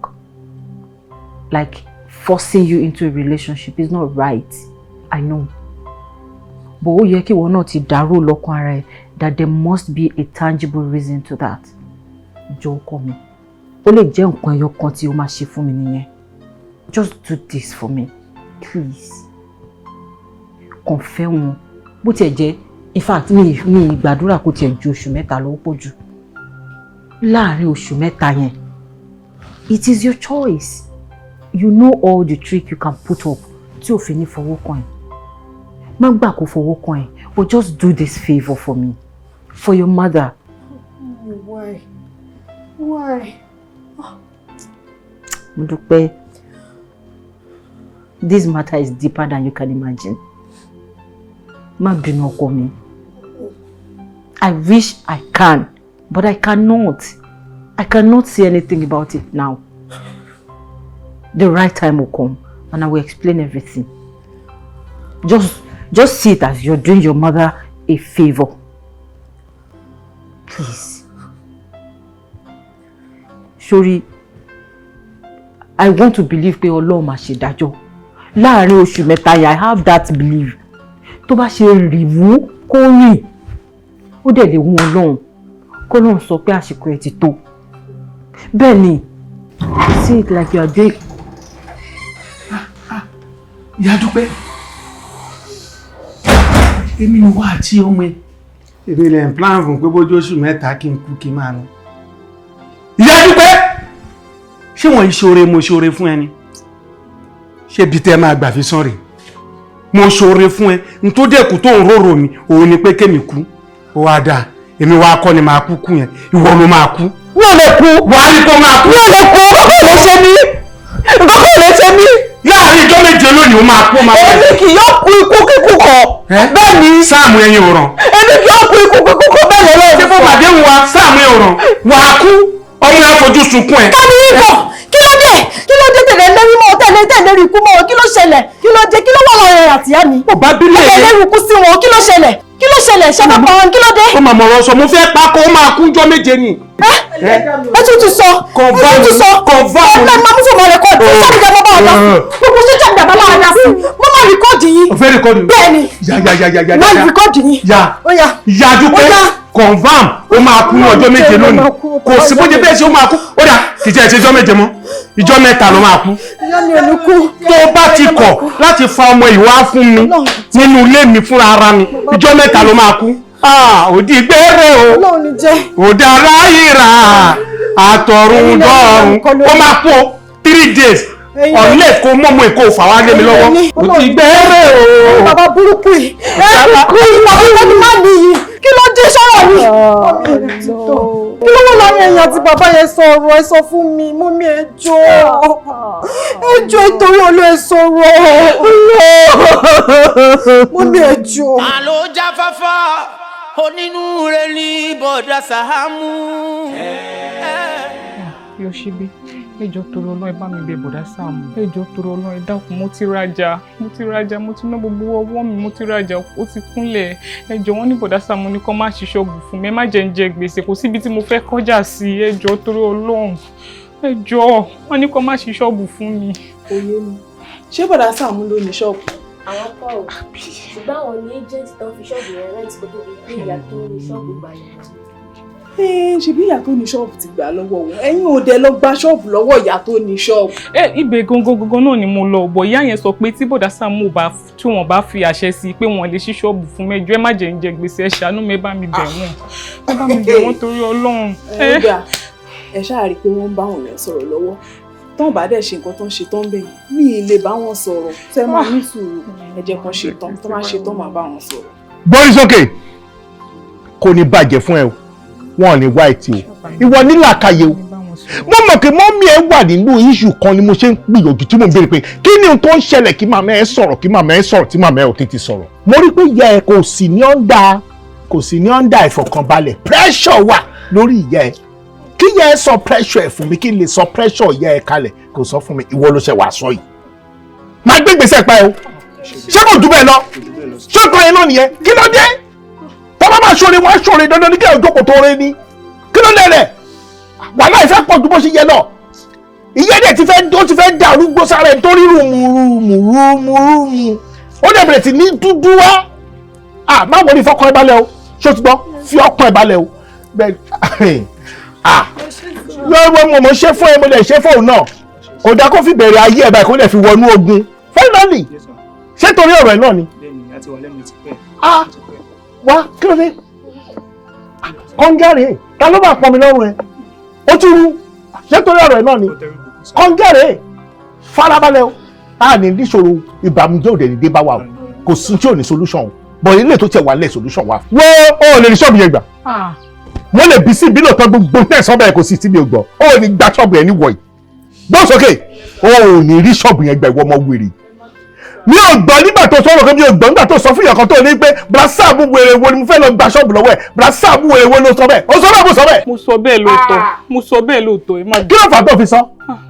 Like forcing you into a relationship is not right. I know. But ó yẹ kí ìwọ náà ti dàrú lọ́kàn ara ẹ that there must be a tangible reason to that. Jọ̀ọ́ ọkọ mi. Ó lè jẹ́ nǹkan ẹyọ kan tí ó máa ṣe fún mi nìyẹn. Just do this for me, please. Kàn fẹ́ wọn. Bó tiẹ̀ jẹ́, in fact, mi ìgbàdúrà kó tiẹ̀ ju oṣù mẹ́ta lọ pọ̀ jù. Láàárín oṣù mẹ́ta yẹn, it is your choice. You know all the trick you can put up tí ò fi ní fọwọ́ kàn ẹ́. Má gbà kó fọwọ́ kàn ẹ́, but just do this favour for me, for your mother. Why? Mo dúpẹ́. This matter is deeper than you can imagine. Má bínú ọkọ mi. I wish I can, but I cannot. I cannot say anything about it now. The right time will come, and I will explain everything. Just see it as you're doing your mother a favor. Please. Shori, I want to believe pé Ọlọ́run máa ṣe dájọ́. Láàárín oṣù mẹ́ta yẹn, I have that belief. Tó bá ṣe rìwú kó rìn, ó dẹ̀ lè wú Ọlọ́run. Kó lóun sọ pé àsìkò ẹ̀ ti tó. Bẹ́ẹ̀ ni, see it like you are doing. Ìyá Dúpẹ́, èmi ni wá àti ọmọ ẹ. Èmi lè ń plan fún pé bójú oṣù mẹ́ta kí n kú kí n máa lọ. Ìyá Dúpẹ́, ṣé wọ́n ìṣòro mo ṣòro fún ẹni? Ṣé bí tẹ́ máa gbà fi sán rè? Mo ṣòro fún ẹ, n tó dẹ̀kù tó ń rorò mi, òun ni pé kémi kú. Ó wá dáa, èmi wá kọ́ ni máa kú yẹn, ìwọ ló máa kú. Wọ́n lè kú. Wà á ní kó máa kú. Wọ́n lè kú, kókò lè ṣe mí. Kókò lè ṣe mí. Láàárín ìjọ méje lónìí ó máa kú máa. Èmi kì yóò kú ikú kíkú kọ. Bẹ́ẹ̀ ni. Sáàmù ẹyin ò ràn. Èmi kì yóò kú ikú kíkú kọ bẹ́ẹ̀ lọ́wọ́. Ṣé fún màdé wa sáàmù ẹ ò ràn? Wà á kú, ọmọ ẹ fojú sunkún ẹ. Kámi ikọ̀, kí ló dé? Kí ló rí ikú mọ́ wọn kí ló ṣẹlẹ̀ kí ló dé kí ló wà láàrin àti ìyá mi. Ó bá bílẹ̀ ẹ̀ lè rúkú sí wọn kí ló ṣẹlẹ̀ kí ló ṣẹlẹ̀ ṣe fẹ́ pa wọn kí ló dé. Ó máa mọ̀rọ̀ sọ mo fẹ́ pa kó ó máa kúnjọ́ méje ni. ẹ tún ti sọ ẹ tún ti sọ ẹ máa mú fún ọmọ rẹkọọdù ó sáré jẹ bàbá ọ̀dà gbogbo ṣíṣe ìgbà bàbá ọ̀dà sí mo máa rìkọ́ọ̀dù yín. O fẹ́ rìkọ́ọ̀dù mi. Bẹ́ẹ̀ni máa rìkọ́ọ̀dù yín. Yájú pé confam ó máa kú ní ọjọ́ méje lónìí kò sí bó jẹ́ bẹ́ẹ̀ ṣe ó máa kú ó dà kì í ṣe ìṣẹ́jọ́ méje mọ́ ìjọ́ mẹ́ta ló máa kú. ìyá mi ò ní kú. Tó bá ti kọ̀ láti fa ọmọ ìwá fún mi nínú ilé mi fúnra ara mi ìjọ́ mẹ́ta ló máa kú. Òdì gbére o òdà ráyìíra àtọ̀run dọ́run ó máa kú 3 days ọ̀lẹ́ kó mọ́mọ́ èkó fà wá lé mi lọ́wọ́ òdì gbére o. Bàbá burúkú yìí kú ìgbà tó má nìyí kí ló dé sọ̀rọ̀ mi. Kí ló wọ́n láyé ẹ̀yìn àti bàbá yẹn sọ̀rọ̀ ẹ sọ fún mi mú mi ẹjọ́ ìtorí olú ẹ sọ̀rọ̀ mú mi ẹjọ́. Àlọ́ jáfáfá onínúure ní bọ̀dá Sàámú. Yoshibi, ẹjọ́ torí Ọlọ́run ẹ bá mi bẹ̀ bọ̀dá Sàámú. Ẹjọ́ torí Ọlọ́run ẹ dákun mo ti rajà mo ti ná gbogbo ọwọ́ mi mo ti rajà ó ti kúnlẹ̀. Ẹjọ́ wọn ní bọ̀dá Sàámú ní kó má ṣí ṣọ́ọ̀bù fún mi ẹ má jẹ́ ń jẹ gbèsè kò síbi tí mo fẹ́ kọjá sí ẹjọ́ torí Ọlọ́run. Ẹjọ́ wọn ní kó má ṣí ṣọ́ọ̀bù fún mi. Oyè mi ṣé bọ̀dá Sàámú ló ní ṣọ́ọ̀bù? Àwọn kọ́ ò ṣùgbọ́n àwọn ní agent tó fi ṣọ́ọ̀bù yẹn rẹ́ǹtì kó tó di pé ìyá tó ní ṣọ́ọ̀bù gbà yẹn. Ṣebí ìyá tó ní ṣọ́ọ̀bù ti gbà lọ́wọ́ wọn ẹ̀yin ò dé lọ gba ṣọ́ọ̀bù lọ́wọ́ ìyá tó ní ṣọ́ọ̀bù. Ibẹ̀ gangan náà ni mo lọ bọ̀ ìyá yẹn sọ pé tí bọ̀dá Sàámú tí wọ́n bá fi àṣẹ sí pé wọ́n lè ṣí ṣọ́ọ̀bù fún mẹ́jọ ẹ má jẹ́ ń jẹ gbèsè ẹ ṣàánú mi ẹ bá mi bẹ̀ wọ́n ẹ bá mi bẹ̀ wọ́n torí Ọlọ́run. Ẹ ṣáà rí i pé wọ́n ń bá wọn yẹn sọ̀rọ̀ lọ́wọ́ tán bá dẹ̀ ṣe nǹkan tó ń ṣe tán bẹ́ẹ̀ mi ì lè bá wọn sọ̀rọ̀ tẹ́ máa ní sùúrù ẹ jẹ́ kan ṣe tán tó máa ṣe tán máa bá wọn sọ̀rọ̀. Gbórí sókè kò ní bàjẹ́ fún ẹ o wọn ò ní wá ẹtì o ìwọ nílàkàyè o mo mọ̀ pé mọ́mí ẹ wà nínú iṣu kan ni mo ṣe ń gbìyànjú tí mo ń béèrè pé kí ni ohun tó ń ṣẹlẹ̀ kí màmá ẹ sọ̀rọ̀ tí màmá ẹ ò tètè sọ̀rọ̀ mo rí pé ìyá ẹ kò sí ní ọ́ndà ìfọ̀kànbalẹ̀ pressure wà lórí ìyá ẹ kí ìyá ẹ sọ pressure ẹ fún mi kí n lè sọ pressure ìyá ẹ kalẹ̀ kò sọ fún mi ìwọ ló ṣe wàá sọ yìí máa gbé gbèsè pa ẹ o ṣé kò dùn bẹ́ẹ̀ lọ ṣé kò yẹn náà nìyẹn kí ló dé tọ́lá máa ṣoore wọ́n á ṣoore dandan ní kí ẹ̀ jókòó tó rẹ ní kí ló lẹ́rẹ̀ wàhálà ìfẹ́ pọ̀ ju bó ṣe yẹ lọ ìyẹn dẹ̀ ti fẹ́ dà arúgbó sára ẹ̀ torí rùmùrùmù ó dẹ̀ bẹ̀rẹ̀ sí ní dúdú wá má wọlé fọkàn ẹ balẹ̀ o ṣó ti gbọ́ fi ọkàn ẹ balẹ̀ o bẹ́ẹ̀ lọ́wọ́ mo ṣe fún ẹ mo lè ṣe fún òun náà kò dá kó fi bẹ̀rẹ̀ ayé ẹ̀ báyìí kó lè fi wọnú ogun finally ṣé torí ọ̀rọ̀ ẹ̀ náà ni. Wá kí ló dé kọ́ńgẹ́rẹ́ ta ló máa pọ̀ mi lọ́rùn ẹ̀ ó tún rú ṣé torí ọ̀rọ̀ ẹ̀ náà ni kọ́ńgẹ́rẹ́ farabalẹ̀ o a ní níṣòro ìbàmújẹ́ òde ní dé bá wa o kò sí tí ò ní solution o bọ̀ ilé tó tiẹ̀ wà lẹ̀ solution wa. wọ́n ò lè ní ṣọ́ọ̀bù yẹn gbà wọ́n lè bí sí ìbílẹ̀ tó gbogbo tẹ̀sán bẹ́ẹ̀ kò sí tí mi ò gbọ́ ó ní gba ṣọ́ọ̀bù yẹn ní wọ̀nyí gbọ́sọ̀kè ó ní rí ṣọ́ọ̀bù yẹn gbà ìwọ ọmọ wèrè mi ò gbọ́ nígbà tó sọ̀rọ̀ kan mi ò gbọ́ nígbà tó sọ fún ìyàkan tó ní pé brasaabu wèrè wo ni mo fẹ́ lọ gba ṣọ́ọ̀bù lọ́wọ́ ẹ̀ brasaabu wèrè wo ló sọ bẹ́ẹ̀ ó sọ bẹ́ẹ̀ mo sọ bẹ́ẹ̀. mo sọ bẹ́ẹ̀ lóòótọ́ ẹ má kí ló fà á tó fi sọ.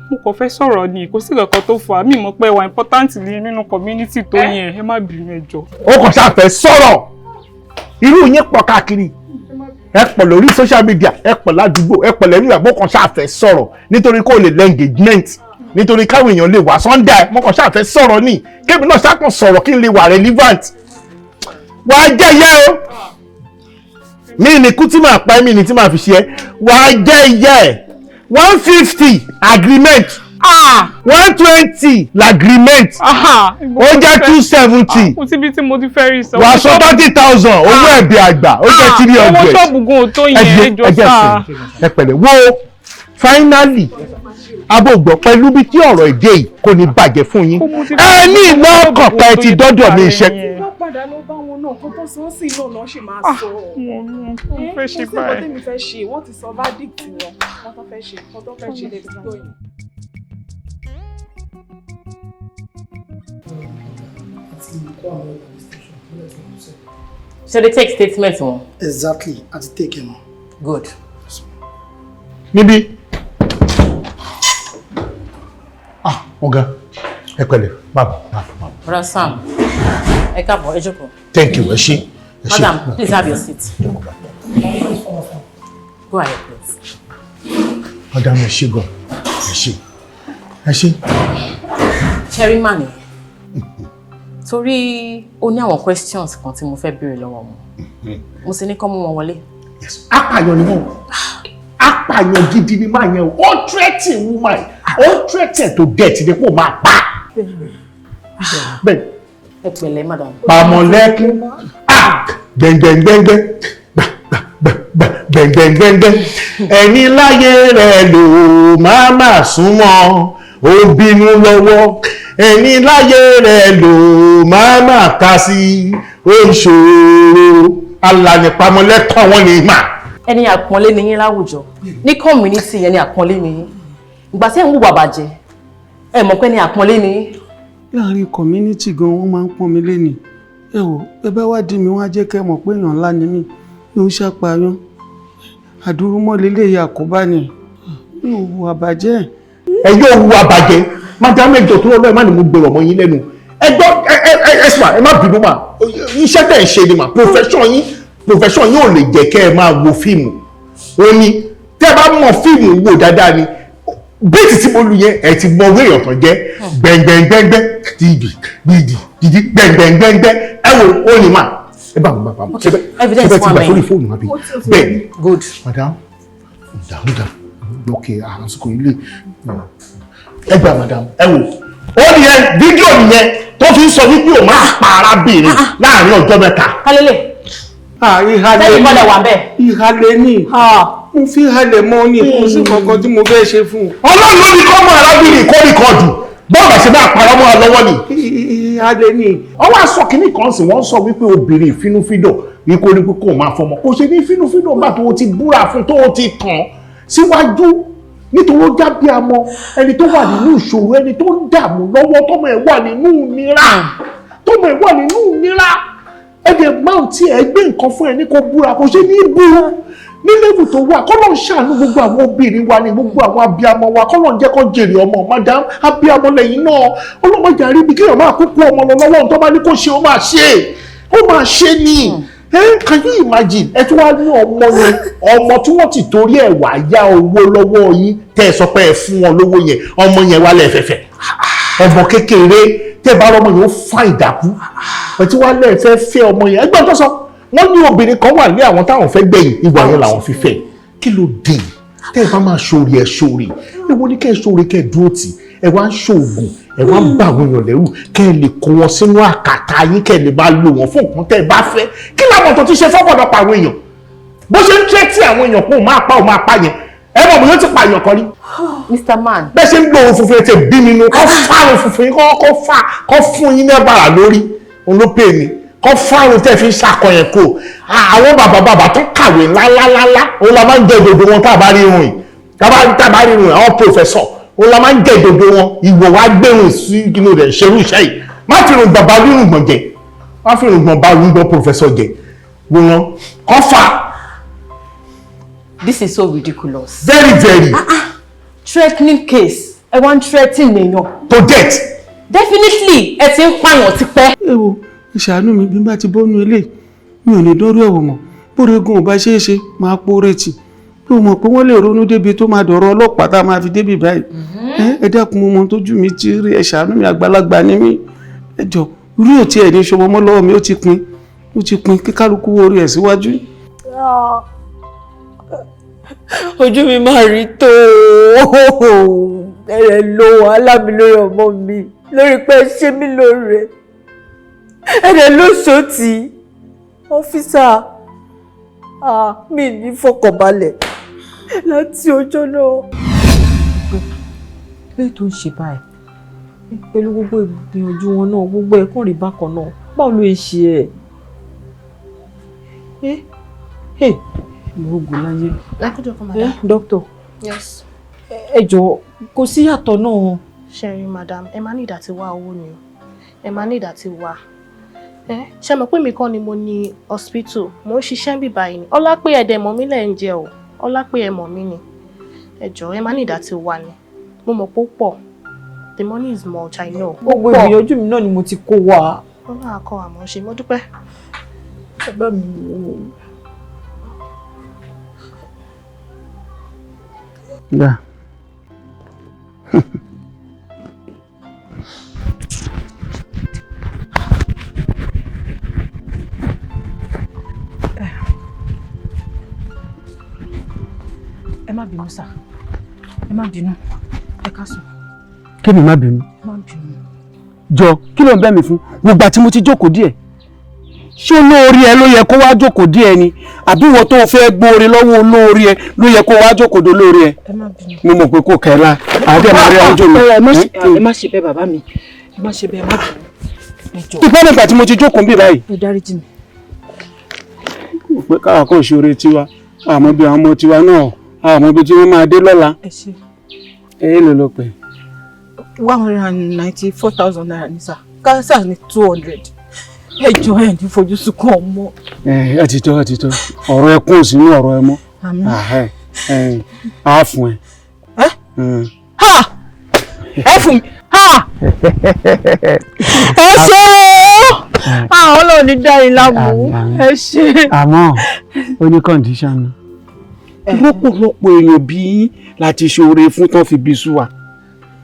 mo kàn fẹ́ sọ̀rọ̀ ni kò sí nǹkan tó fà á mi mọ̀ pé wà important ní nínú community tó yẹn ẹ má bínú ẹ jọ̀ọ́. ó kàn ṣàfẹ́ sọ̀rọ̀ irú yín pọ̀ káàkiri ẹ pọ̀ lórí social media ẹ pọ̀ ládùúgbò ẹ pọ̀ lẹ́nu ìgbà kan ṣàfẹ́ sọ̀rọ̀ nítorí kó lè lẹ́ engagement nítorí káwọn èèyàn lè wà sunday mo kàn ṣàfẹ́ sọ̀rọ̀ ní kébì náà ṣàkàn sọ̀rọ̀ kí n lè wà relevant wà á jẹ́ ìyá o mi ní kú tí màá pa mí ní tí màá fi ṣe ẹ́ wà á jẹ́ ìyá ẹ̀ 150 agreement 120 l'agreement ó jẹ́ 270 kò síbi tí mo ti fẹ́ rí sọ. wà á sọ 30,000 owó ẹ̀bí àgbà ó jẹ́ 300 owó ṣọ́ọ̀bù gan tó yẹn ẹjọ́ sáà. ẹ pẹ̀lẹ́ wo finally abógbọ̀ pẹ̀lú bí tí ọ̀rọ̀ èdè yìí kò ní bàjẹ́ fún yín ẹ ní ìlú ọkàn pẹ́ ti dọ́dọ̀ mi iṣẹ́. wọ́n padà lọ bá wọn náà kó tó sọ sí náà náà ṣe máa sọ. wọ́n fẹ́ ṣe báyìí. kò sí nǹkan tẹ́mi fẹ́ ṣe wọ́n ti sọ verdict wọn wọ́n tó fẹ́ ṣe wọ́n tó fẹ́ ṣe lè tó yìí. So they take statement wọn. Exactly, àti take ẹ̀ mọ́. Good. níbí ọ̀gá Ẹ pẹ̀lẹ́, bàbá. Brother Sam, ẹ káàbọ̀, ẹ jókòó. Thank you, ẹ ṣé. Madam, please have your seat. Go ahead, please. Madam, ẹ ṣé gan. Ẹ ṣé. Cherry man, torí ó ní àwọn questions kan tí mo fẹ́ béèrè lọ́wọ́ wọn. Mo sì ní kó mú wọn wọlé. Yes. Apààyàn ni wọ́n. Apààyàn gidi ni máa yẹn o. Ó threaten woman. Ó threaten to death ni kó máa pa. Bẹ́ẹ̀. Ẹ pẹ̀lẹ́, madam. Pàmọ́lẹ́kún. Gbẹ̀ngbẹ̀ngbẹ̀ngbẹ̀. Gbẹ̀ngbẹ̀ngbẹ̀ngbẹ̀. Ẹni láyé rẹ̀ lò máa súnmọ́. Ó bínú lọ́wọ́. Ẹni láyé rẹ̀ lò máa ká sí. Ó ṣòro. Alànìpamọ́lẹ́kàn wọn ni mà. Ẹni àpọ́nlé ni yín láwùjọ. Ní community ẹni àpọ́nlé ni yín. Ìgbà tí ẹ̀ ń wùwà bàjẹ́, ẹ mọ̀ pé ẹni àpọ́nlé ni yín. Láàárín community gan wọ́n máa ń pọ́n mi lé ní. Ẹ wò, ẹ bá wá dí mi wọ́n á jẹ́ kẹ́ mọ̀ pé èèyàn ńlá ni mí. Mi ò ṣàpàyàn. Àdúrúmọ́ lélẹ́yìí àkóbá ni. Mi ò hùwà bàjẹ́. Ẹ yóò hùwà bàjẹ́. Madam ẹjọ́ tó lọ́ọ́ ẹ má ní mo gbèrò ọmọ yín lẹ́nu. Ẹ má bínú mà. Iṣẹ́ tẹ̀ ń ṣe ni mà. Profession yín ò lè jẹ́ kẹ́ ẹ máa wo fíìmù. Ó ní tẹ́ bá mọ̀ fíìmù wò dáadáa ni. Béètì tí mo lu yẹn ẹ ti mọ owó èèyàn tó jẹ́ gbẹ̀ngbẹ̀ngbẹ̀ngbẹ̀ dìdì gbẹ̀ngbẹ̀ngbẹ̀ngbẹ̀ ẹ wo ó ní mà. Ẹ bá mi bá mi. Evidence ti wà gbà mẹ́yìn. sórí fóònù àbí. Bẹ́ẹ̀ni. Good. Madam, dàrúdà lókè àsìkò ilé. Ẹ gbà madam, ẹ wò. Ó nìyẹn fídíò nìyẹn tó fi ń sọ wípé o máa pa arábìnrin láàrin ọjọ́ mẹ́ta. Kálélè. Ìhàlẹ̀ ní. Ìhàlẹ̀ ní. Mo fi halẹ̀ mọ́ ní kò sí kankan tí mo fẹ́ ṣe fún. Ọlọ́run ló ní kọ́ mọ́ arábìnrin kó rìkọ́dù bọ́ọ̀lù ṣe máa parọ́ mọ́ ọ lọ́wọ́ ni. Ìhàlẹ̀ ní. Ọwọ́ aṣọ kìíní kan sì wọ́n sọ wípé obìnrin ìfinúfídọ̀ ní kó ní kó máa fọmọ kó ṣe ní ìfinúfídọ̀ bá tó o ti búra fún tó o ti tàn síwájú nítorí ó jábí amọ ẹni tó wà nínú ìṣòro ẹni tó ń dààmú lọ́wọ́ tọ́mọ ẹ̀ wà nínú ìnira ẹ̀dẹ̀ máa tí ẹ gbé nǹkan fún ẹ ní kó búra kó ṣe ní búra ní lẹ́bù tó wà kọ́lọ̀ ń ṣàánú gbogbo àwọn obìnrin wa ní gbogbo àwọn abiyamọ wa kọ́lọ̀ ń jẹ́ kó jèrè ọmọ madam abiyamọ lẹ́yìn náà ọlọ́mọdé àríbi kéèyàn máa kúkú ọmọ lọ lọ́wọ́ tó bá ní kó ṣe ó máa ṣe ni can you imagine ẹ tún wá ní ọmọ yẹn ọmọ tí wọ́n ti torí ẹ̀ wá yá owó lọ́wọ́ yín tẹ́ ẹ sọ pé ẹ fún wọn lówó yẹn ọmọ yẹn wá lẹ́ẹ̀fẹ̀fẹ̀ ọmọ kékeré tẹ́ bá rọmọ yẹn ó fà ìdàkú ẹ tí wá lẹ́ẹ̀fẹ́ fẹ́ ọmọ yẹn ẹgbẹ́ tó sọ wọ́n ní obìnrin kan wà ní àwọn táwọn fẹ́ gbẹ̀yìn ìwà yẹn làwọn fi fẹ́ kí ló dé tẹ́ ẹ bá máa ṣoore ẹ ṣoore èwo ni kẹ́ ẹ ṣoore kẹ́ ẹ dúró tì ẹ wá ń ṣoògùn ẹ wá ń bá àwọn èèyàn lẹ́rù kẹ́ ẹ lè kó wọn sínú àkàtà yín kẹ́ ẹ lè máa lò wọ́n fún nǹkan tẹ́ ẹ bá fẹ́ kí làwọn tó ti ṣe fọ́pọ̀lọpọ̀ àwọn èèyàn bó ṣe ń tẹ́tí àwọn èèyàn pé òun máa pa yẹn ẹ mọ̀ bóyá ó ti pa èèyàn kan rí. Mr. Man. bẹ́ẹ̀ ṣe ń gbọ́ òun funfun ẹ ti bí mi nù kọ́ fáwọn funfun yín kọ́ fún yín ní bàrà lórí òun ló pè mí kọ́ fáwọn tẹ́ fi ń ṣàkọyẹ̀ kó àwọn bàbá tó kàwé ńláńláńlá òun la máa ń jẹ ìdòdó wọn tá a bá rí irun yìí tá a bá rí irun àwọn pòfẹ́sọ̀ òun la máa ń jẹ ìdòdó wọn ìwọ wa gbẹ̀rùn sí inú rẹ̀ ṣerú iṣẹ́ yìí má fi irun bàbá rírun gbọ̀n jẹ má fi irun gbọ̀n bá rírun gbọ̀n pòfẹ́sọ̀ jẹ wọn kọ́ fà. This is so ridiculous. Very very. Threatening case ẹ wá ń threaten èèyàn. To death. Definitely ẹ ti ń pààyàn tipẹ́. Ẹ wo ìṣàánú mi bí n bá ti bọ́nu ilé mi ò ní dọ́rú ẹ̀wọ̀ mọ́ bóregun ò bá ṣeé ṣe máa pòórè tì bí o mọ̀ pé wọ́n lè ronú débi tó máa dọ̀rọ̀ ọlọ́pàá tá a máa fi débi báyìí ẹ dákun mo mọ tójú mi ti rí ẹ ṣàánú mi àgbàlagbà ní mí ẹ jọ irú ètí ẹ̀ ní ṣọmọ mọ́ lọ́wọ́ mi ó ti pin kí kálukú wo orí ẹ̀ síwájú. Ojú mi máa rí tó ẹ̀rẹ̀ lo wàhálà mi lórí ọmọ mi lórí pé ṣé mi lóore ẹ̀rẹ̀ ló ṣòtì ọ́fíìsà mi ní fọkànbalẹ̀ láti ọjọ́ náà. Bẹ́ẹ̀ tó ń ṣe báyìí pẹ̀lú gbogbo ìgbìyànjú wọn náà gbogbo ẹ̀kọ́ rí bákan náà báwo ló ń ṣe ẹ̀? Ìwògùn láyé. Dókítà. Yes. Ẹ jọ̀ọ́ kò sí yàtọ̀ náà. Ṣẹ́rí madam, ẹ máa ní ìdá tí wá owó ni o. Ẹ máa ní ìdá tí wá. Ṣé mọ̀ pé mi kọ́ ni mo ní hospital, mo ń ṣiṣẹ́ bí báyìí ni. Ọlá pé ẹ̀dẹ̀ mọ̀ mí lẹ̀ ń jẹ o. Ọlá pé ẹ mọ̀ mí ni. Ẹ jọ̀ọ́ ẹ máa ní ìdá tí wá ni. Mo mọ̀ pé ó pọ̀. The money is much, I know. Gbogbo ìgbìyànjú mi náà ni mo ti kó wá. Ọlọ́run á kọ́ àmọ́ ṣe mo dúpẹ́. Ẹ bá mi wò. Yeah. Ẹ má bínú sà. Ẹ má bínú. Ẹ káàsán. Kí ni má bínú? Ẹ má bínú. Jọ, kí ló ń bẹ̀ mí fún? Gbogbo tí mo ti jókòó díẹ̀. Ṣé olórí ẹ ló yẹ kó wá jókòó díẹ̀ ni? Àbí ìwọ tó fẹ́ gbóore lọ́wọ́ olórí ẹ ló yẹ kó wá jókòó do lórí ẹ? Ẹ má bínú. Mo mọ̀ pé kò kẹ́la. Àdé máa rí ọjọ́ mi. Ẹ má ṣe bẹ́ẹ̀ bàbá mi. Ẹ má ṣe bẹ́ẹ̀, ẹ má bínú. Ẹ jọ̀ọ́. Ìpẹ́ nígbà tí mo ti jókòó bí báyìí. Ẹ dáríjì mi. Pé káwa kàn ṣoore tiwa. Àmọ́ bí àwọn ọmọ tiwa náà, àmọ́ bí tí wọ́n máa dé lọ́la. Ẹ ṣé. Ẹ ló lọ pẹ́. 194,000 naira ni sà. Káṣá ní 200. Ẹ jọ̀ọ́ ẹ ní fojú sunkún ọmọ. Ẹ ti tọ́. Ọ̀rọ̀ ẹ kún sínú ọ̀rọ̀ ẹ mọ́. Àmín. Á fún ẹ. Ha! Ẹ fún mi. Ha! Ẹ ṣé o! Ọlọ́run ní dá yín láàmú. Ẹ ṣé. Àmọ́ ó ní condition ni. Lọ́pọ̀lọpọ̀ èèyàn bí láti ṣoore fún tán fi bí sú wa.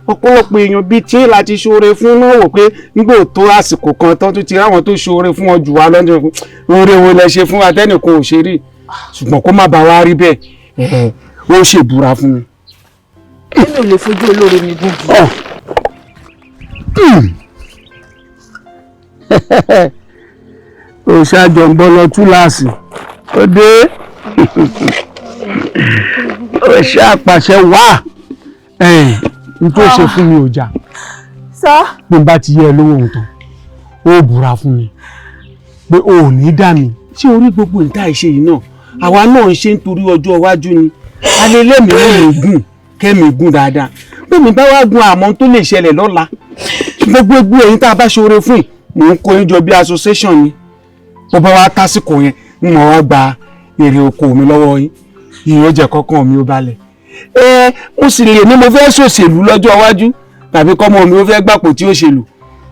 Ọ̀pọ̀lọpọ̀ èèyàn bíi tí láti ṣoore fún náà wò pé nígbà tó àsìkò kan tán tó ti ráwọn tó ṣoore fún wọn jù wá lọ́dún oore wo lẹ ṣe fún wa tẹ́nìkan ò ṣe rí ṣùgbọ́n kó má bàa wá rí bẹ́ẹ̀ ó ń ṣèbúra fún mi. Èmi ò lè fojú olóore mi gùn jù. Òṣàjọ ń bọ́ lọ túláàsì ó dé òṣàpàṣẹ wá n tó ṣe fún mi ò jà. Sá. Bí n bá ti yẹ lówó ohun tán ó búra fún mi pé o ò ní dá mi. Ṣé orí gbogbo ìta ìṣe yìí náà àwa náà ń ṣe nítorí ọjọ́ iwájú ni alẹ́lẹ́mìí lè gùn kẹ́mi gùn dáadáa bí mi bá wá gun àmọ́ tó lè ṣẹlẹ̀ lọ́la gbogbo ẹ̀yin tá a bá ṣoore fún yìí mò ń kó yín jọ bí association ni bó bá wá tásìkò yẹn ń mọ̀ wá gba èrè oko mi lọ́wọ́ yín ìyẹn jẹ́ kọ́kàn mi ó balẹ̀. Mo sì lè ní mo fẹ́ ṣòṣèlú lọ́jọ́ iwájú tàbí kọ́mọ mi ó fẹ́ gbàpò tí ó ṣèlú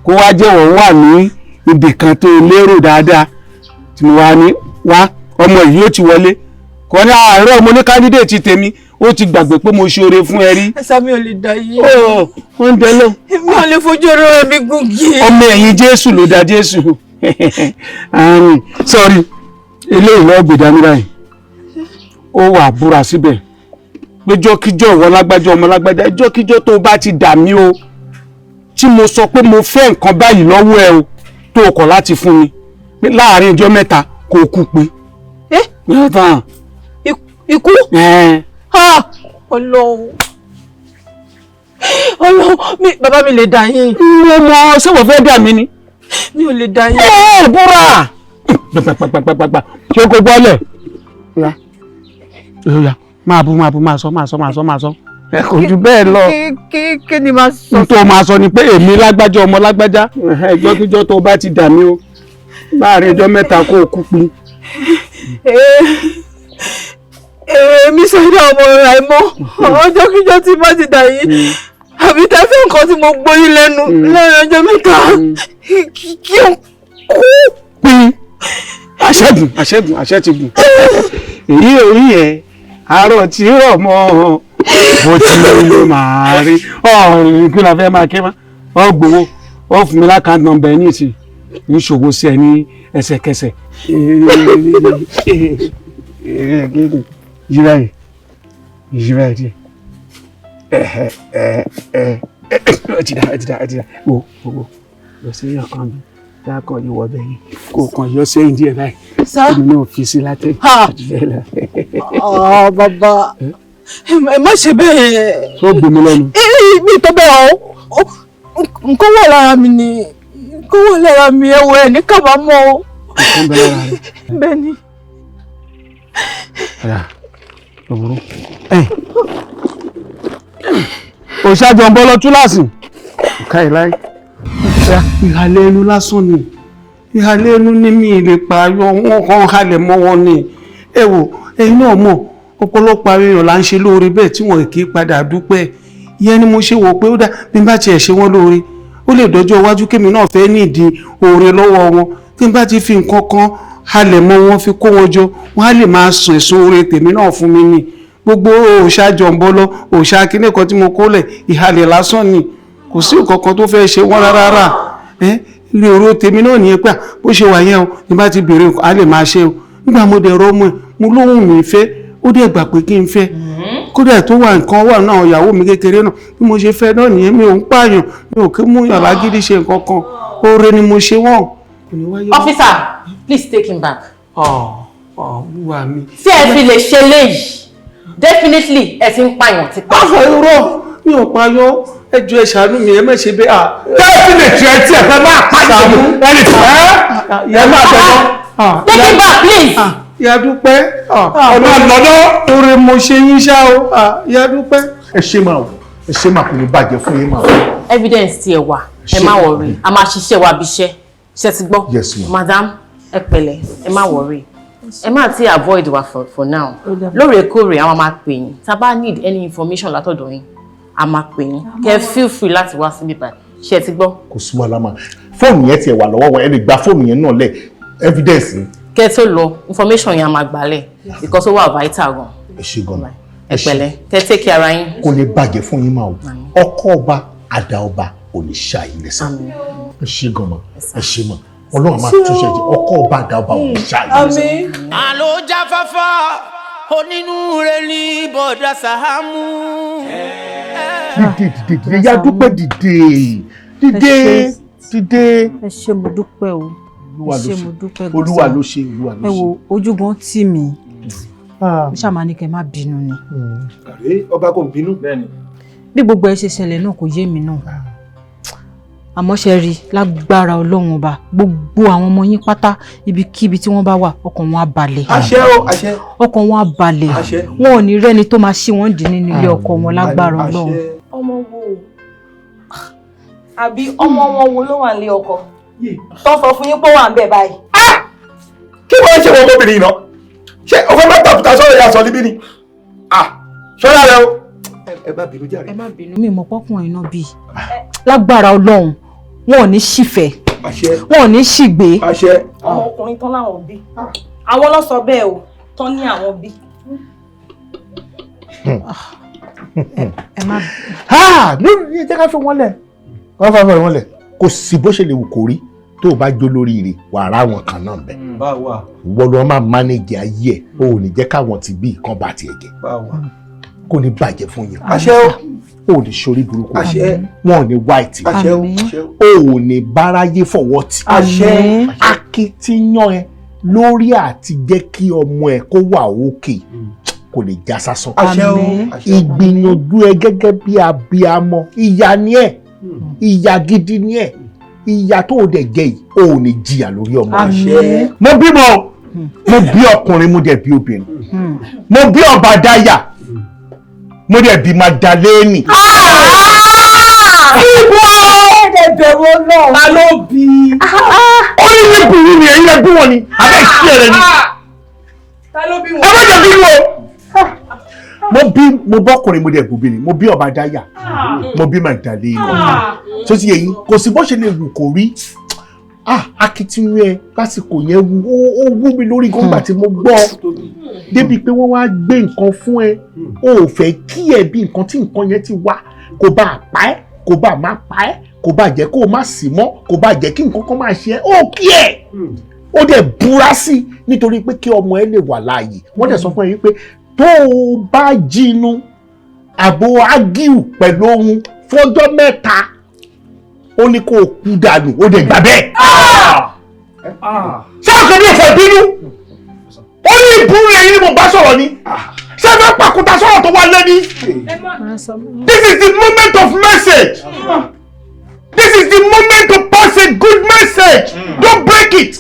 kó wá jẹ́ wọ́n wà ní ibì kan tó lérò dáadáa tí mo wá ní wá ọmọ yìí ó ti wọlé kọ́ ní àárọ̀ ọmọ ní candidate tèmi ó ti gbàgbé pé mo ṣoore fún ẹ rí. Ẹ̀sà mi ò lè dá yé. Wọ́n ń bẹ lọ. Mi ò lè fojú ọ̀rọ̀ mi gùn gí. Ọmọ ẹ̀yìn Jésù ló dá Jésù. Sọ́rí eléyìí lọ́ọ́ gbèdá ní báyìí ó wà búra síbẹ̀ péjọ́kíjọ́ ìwọ lágbájá ọmọ lágbájá ìjọ́kíjọ́ tó bá ti dà mí o tí mo sọ pé mo fẹ́ nǹkan báyìí lọ́wọ́ ẹ o tó o kọ̀ láti fún mi pé láàárín ọjọ́ mẹ́ta kò kú pé. Ikú? Ọlọ́run bàbá mi lè dà yín. Mo mọ ṣé wọ́n fẹ́ dà mí ni. Mi ò lè dà yín. Búra gbàgbàgbàgbàgbà ṣé kò gbọ́lẹ̀ máa sọ ẹ kò jù bẹ́ẹ̀ lọ. Kí ni máa sọ? N tó máa sọ ni pé èmi lágbájá ọmọ lágbájá ẹjọ́kíjọ́ tó bá ti dà mí o láàrin ọjọ́ mẹ́ta kó o kú pin. Èmi sọ́dọ̀ ọmọ rẹ̀ mọ́ ọjọ́kíjọ́ tí bá ti dà yìí àbí tẹ́fẹ́ nǹkan tí mo gbóyún lẹ́nu láàrin ọjọ́ mẹ́ta kí o kú. Pin àṣẹ ti gùn èyí orí ẹ̀ àárọ̀ tí rọ̀ mọ́ bó ti ló máa rí ọ̀rìn kí la fẹ́ máa ké má ọ gbowó ọ fún mi lákàntì nọ́mbà ẹni ìsìn ìṣòwò sí ẹ ní ẹsẹ̀kẹsẹ̀ yíra ẹ̀ díẹ̀ ó ti dá wo lọ sí ọkàn mi dákọ̀ yìí wọ bẹ́ẹ̀ yìí kó kàn yọ sẹ́yìn díẹ̀ báyìí èmi náà fi sí látẹ̀. Bàbá ẹ má ṣe bẹ́ẹ̀. Tó gbèmí lẹ́nu. Mi tó bẹ́ẹ̀ o nǹkan wà lára mi ni nǹkan wà lára mi ẹwọ ẹ ní kábàámọ̀ o. Nǹkan bẹ lára rẹ. Bẹ́ẹ̀ ni. Òwúrọ̀ òṣàjọ ń bọ́ lọ túláàsì ká ìláì ìhàlẹ̀ ẹnu lásán ni ìhàlẹ̀ ẹnu ní mi lè pààyọ wọn kan halẹ̀ mọ́ wọn ni ẹ wò ẹ̀yin náà mọ̀ ọ̀pọ̀lọpọ̀ àwọn èèyàn là ń ṣe lóore bẹ́ẹ̀ tí wọ́n kì í padà dúpẹ́ ìyẹn ni mo ṣe wò pé ó dá bí n bá tiẹ̀ ṣe wọ́n lóore ó lè dọ́jọ́ iwájú kémi náà fẹ́ nídìí oore lọ́wọ́ wọn tí n bá ti fi nǹkan kan halẹ̀ mọ́ wọn fi kó wọn jọ wọn á lè máa sùn ẹ̀sùn oore tèmi náà fún mi ni gbogbo òòṣà jọ̀ǹbọ́lọ́ òòṣà kíní kan tí mo kó lẹ̀ ìhalẹ̀ lásán ni kò sí nǹkan kan tó fẹ́ ṣe wọ́n rárá ilé oró tèmi náà nìyẹn pé bó ṣe wà yẹn o ní bá ti bèrè á lè máa ṣe o nígbà mo dẹ̀ rọ́mọ ẹ̀ mo lóhùn mi fẹ́ ó dẹ̀ gbà pé kí n fẹ́ kódà tó wà nǹkan wà náà ìyàwó mi kékeré náà bí mo ṣe fẹ́ náà nìyẹn mi ò ń pààyàn mi ò kí mú yàn lágídí ṣe nǹkan kan oore ni mo ṣe wọ́n. Officer, please take him back. wúwa mi. tí ẹ fi lè ṣe léyìí definitely ẹ ti ń pààyàn ti pa. àfọ irọ́ mi ò pààyàn ẹjọ́ ẹ ṣàánú mi ẹ má ṣe bẹ́ẹ̀. definitely ẹ tí ẹ fẹ́ máa pàṣẹ ẹni tí ẹ máa tẹ̀lé. take him back please. Ìyá Dúpẹ́ ọ̀nà lọ́dọ́ oore mo ṣe yín ṣá o Ìyá Dúpẹ́. ẹ ṣe máa ẹ ṣe máa kò ní bàjẹ́ fún yín máa. evidence ti ẹ wà ẹ má worry a máa ṣiṣẹ́ wa bí iṣẹ́ ṣe ti gbọ́. Yes, ma'am. Madam ẹ pẹ̀lẹ́ ẹ má worry ẹ má ti avoid wa for now lóòrèkóòrè àwọn máa pè yín tá a bá need any information látọ̀dọ̀ yín a máa pè yín kẹ́ feel free láti wá síbí báyìí ṣe ti gbọ́. kò sí wàhálà máa fóònù yẹn tiẹ̀ wà lọ́wọ́ wọn ẹ lè gba fóònù yẹn náà lẹ̀ evidence ni. kẹ́ tó lọ information yẹn a máa gbálẹ̀ because ó wà vital gan. ẹ ṣe gan. ẹ pẹ̀lẹ́ kẹ́ take care ara yín. kò ní bàjẹ́ fún yín máa o ọkọ ọba àdá ọba ò ní ṣá yín lẹ́sẹ̀. ẹ ṣe gan ma ẹ ṣe ma Ọlọ́run máa túnṣe jẹ ọkọ ọba àdá ọba ò ní ṣá yín lẹ́sẹ̀. àlọ́ jáfáfá onínúure ní bọ̀dá Sàámú. dìde Ìyá Dúpẹ́ dìde. ẹ ṣé mo dúpẹ́ o Olúwa ló ṣe Olúwa ló ṣe. ẹ wo ojú gan tì mí mo ṣàmà ní kẹ́ má bínú ni. àrẹ ọba kò bínú. bí gbogbo ẹ ṣe ṣẹlẹ̀ náà kò yé mi náà àmọ́ ṣe rí lágbára Ọlọ́run ọba gbogbo àwọn ọmọ yín pátá ibikíbi tí wọ́n bá wà ọkàn wọn á balẹ̀. àṣẹ o àṣẹ. ọkàn wọn á balẹ̀ wọn ò ní rẹ́ni tó máa ṣí wọn dì nínú ilé ọkọ wọn lágbára Ọlọ́run. ọmọ wo àbí ọmọ wọn wo ló wà nílé ọkọ tó sọ fún yín pé wà ń bẹ báyìí. kí wọ́n ṣe wọ́n obìnrin náà ṣé ọ̀fẹ́ máa tàbùtà sọ̀rọ̀ ìyá sọ níbí ni ṣọ́ra rẹ o. ẹ má bínú jàre. ẹ má bínú mi mọ̀ pọ́kùnrin náà bíi lágbára Ọlọ́run wọn ò ní ṣìfẹ́ wọn ò ní ṣìgbé. ọmọkùnrin tán láwọn bí àwọn ló sọ bẹ́ẹ̀ o tán ní àwọn bí. ẹ má. ní jẹ́ ká fi wọ́n lẹ̀ wọ́n fà wọ́n lẹ̀ kò sí bó ṣe lè wù kó rí tó o bá jó lóríire wàrà àwọn kan náà bẹ. wọ́n lọ máa mánéjì ayé ẹ̀ o ò ní jẹ́ káwọn ti bí nǹkan bá tiẹ̀ jẹ́ kò ní bàjẹ́ fún yín. àṣẹ o ò ní sórí burúkú àṣẹ wọn ò ní white àṣẹ o ò ní báráyé fọwọ́ tì àṣẹ akitiyan ẹ lórí àti jẹ́ kí ọmọ ẹ kó wà òkè kò lè já sásán. ìgbìyànjú ẹ gẹ́gẹ́ bí abiyamọ ìyá ni ẹ ìyá gidi ni ẹ ìyá tó o dẹ̀ jẹ yìí o ò ní jìyà lórí ọmọ rẹ. mo bímọ mo bí ọkùnrin mo dẹ̀ bí obìnrin mo bí Ọbàdáyà mo dẹ̀ bí Magdalene. ibo ẹ̀ẹ́dẹ̀ bẹ̀rù Ọlọ́run. ta ló bí. ó ní ní bùrú ni ẹ̀yin ẹbí wọn ni abẹ́ ìṣẹ́ rẹ ni. ta ló bí wọn. ẹ má jẹ́ bí wo. mo bọ́kùnrin mo dẹ̀ bóbìnrin mo bí Ọbàdáyà mo bí Magdalene tó ti yẹ yín kò sí bó ṣe lè wù kó rí akitiyan ẹ lásìkò yẹn ó wú mi lórí gọ́ngbà tí mo gbọ́ débi pé wọ́n wá gbé nǹkan fún ẹ o ò fẹ́ kí ẹ bí nǹkan tí nǹkan yẹn ti wá kò bá pa ẹ́ kò bá má pa ẹ́ kò bá jẹ́ kó o má sì mọ́ kò bá jẹ́ kí nǹkan kan máa ṣe ẹ́ ó kí ẹ̀ ó dẹ̀ búra sí nítorí pé kí ọmọ ẹ lè wà láàyè wọ́n dẹ̀ sọ fún ẹ wípé tó o bá jinú àbò ágíù pẹ̀lú ohun fọ́jọ́ mẹ́ta ó ní kó o kú dànù ó dẹ̀ gbà bẹ́ẹ̀. ṣé o kò ní ìfọ̀ ìbínú ó ní ìbúrú ẹ̀yin ni mo bá sọ̀rọ̀ ni ṣé fẹ́ pàkúta sọ̀rọ̀ tó wá lé ní. This is the moment of message. This is the moment to pass a good message. Don't break it.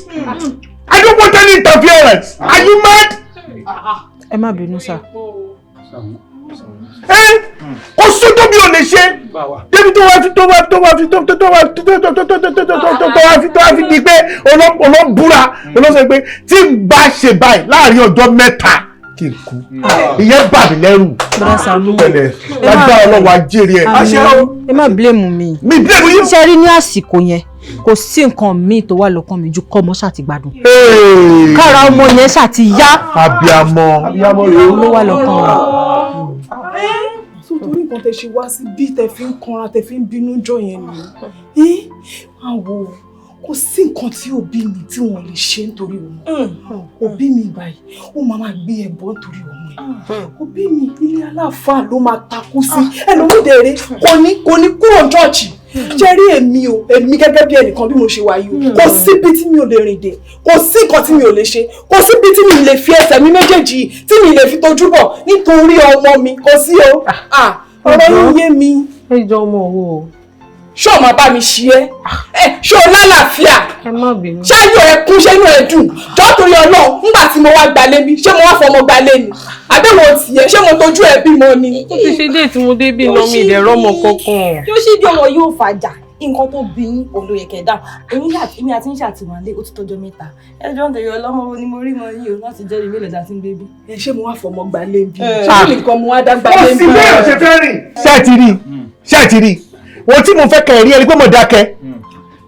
I don't want any interference. Are you mad? ẹ má bínú sá. Kò sún tóbi ò lè ṣe débi tó wá fi di pé olóńbúra olóńsọ pé tí n bá ṣe báyìí láàrin ọjọ́ mẹ́ta kí n kú ìyẹn bà mí lẹ́rù. Bọ́dá Sàámú pẹ̀lẹ́ lágbára Ọlọ́run ajẹ́rì ẹ̀. ẹ má blame mi. mi blame yín. ṣe rí ní àsìkò yẹn kò sí nǹkan míì tó wà lọ́kàn mi ju kọ́ ọmọ ṣáà ti gbádùn. kára ọmọ yẹn ṣáà ti yá. abiyamọ rèé ló wà lọ́kàn mi. Torí nǹkan tẹ ṣe wá sí bí tẹ fi ń kanra tẹ fi ń bínú jọ yẹn ni àwọ̀ kò sí nǹkan tí òbí mi tí wọ́n lè ṣe nítorí ọmọ òbí mi báyìí ó máa gbé ẹbọ nítorí ọmọ ẹ̀ òbí mi ilé aláàfáà ló máa takú sí ẹlòmídẹ̀ẹ́rẹ́ kò ní kúrò chọ́ọ̀chì jẹ́ rí èmi gẹ́gẹ́ bí ẹnìkan bí mo ṣe wà yìí kò síbi tí mi ò lè rìn dé kò sí nǹkan tí mi ò lè ṣe kò síbi tí mi lè fi ẹsẹ̀ mi méjèèjì tí mi lè fi tojú bọ̀ nítorí ọmọ mi kò sí o ọ̀rọ̀ yín yé mi. ẹ jọ ọmọ wo. ṣé o máa bá mi ṣí ẹ ṣé o lálàáfíà ṣáyọ ẹ kún ṣé inú ẹ dùn jọ torí Ọlọ́run nígbà tí mo wá gbalé mi ṣé mo wá fọmọ gbalé ni àbẹ̀wò tiẹ̀ ṣé mo tọ́jú ẹ bímọ ni. ó ti ṣe dé tí mo dé bí iná mi ìdẹ̀rọ̀ ọmọ kankan. yóò ṣì di ọmọ yóò fàjà nǹkan tó bí yín olóye kẹdà èmi àti ń ṣàtìwálé ó ti tọ́jọ́ mẹ́ta ẹjọ́ ń tẹ̀yọ ọlọ́mọ ni mo rí mọ yìí o láti jẹ́ ìwé ìlẹ̀dá tí ń bébí. ṣé mo wá fọmọ gbalé bí ṣé nìkan mo wá dá gbalé bí. ó sì bẹ́ẹ̀ ṣe fẹ́ rìn. ṣé ẹ ti rí ohun tí mo fẹ́ kẹ́ rí ẹni pé mo dákẹ́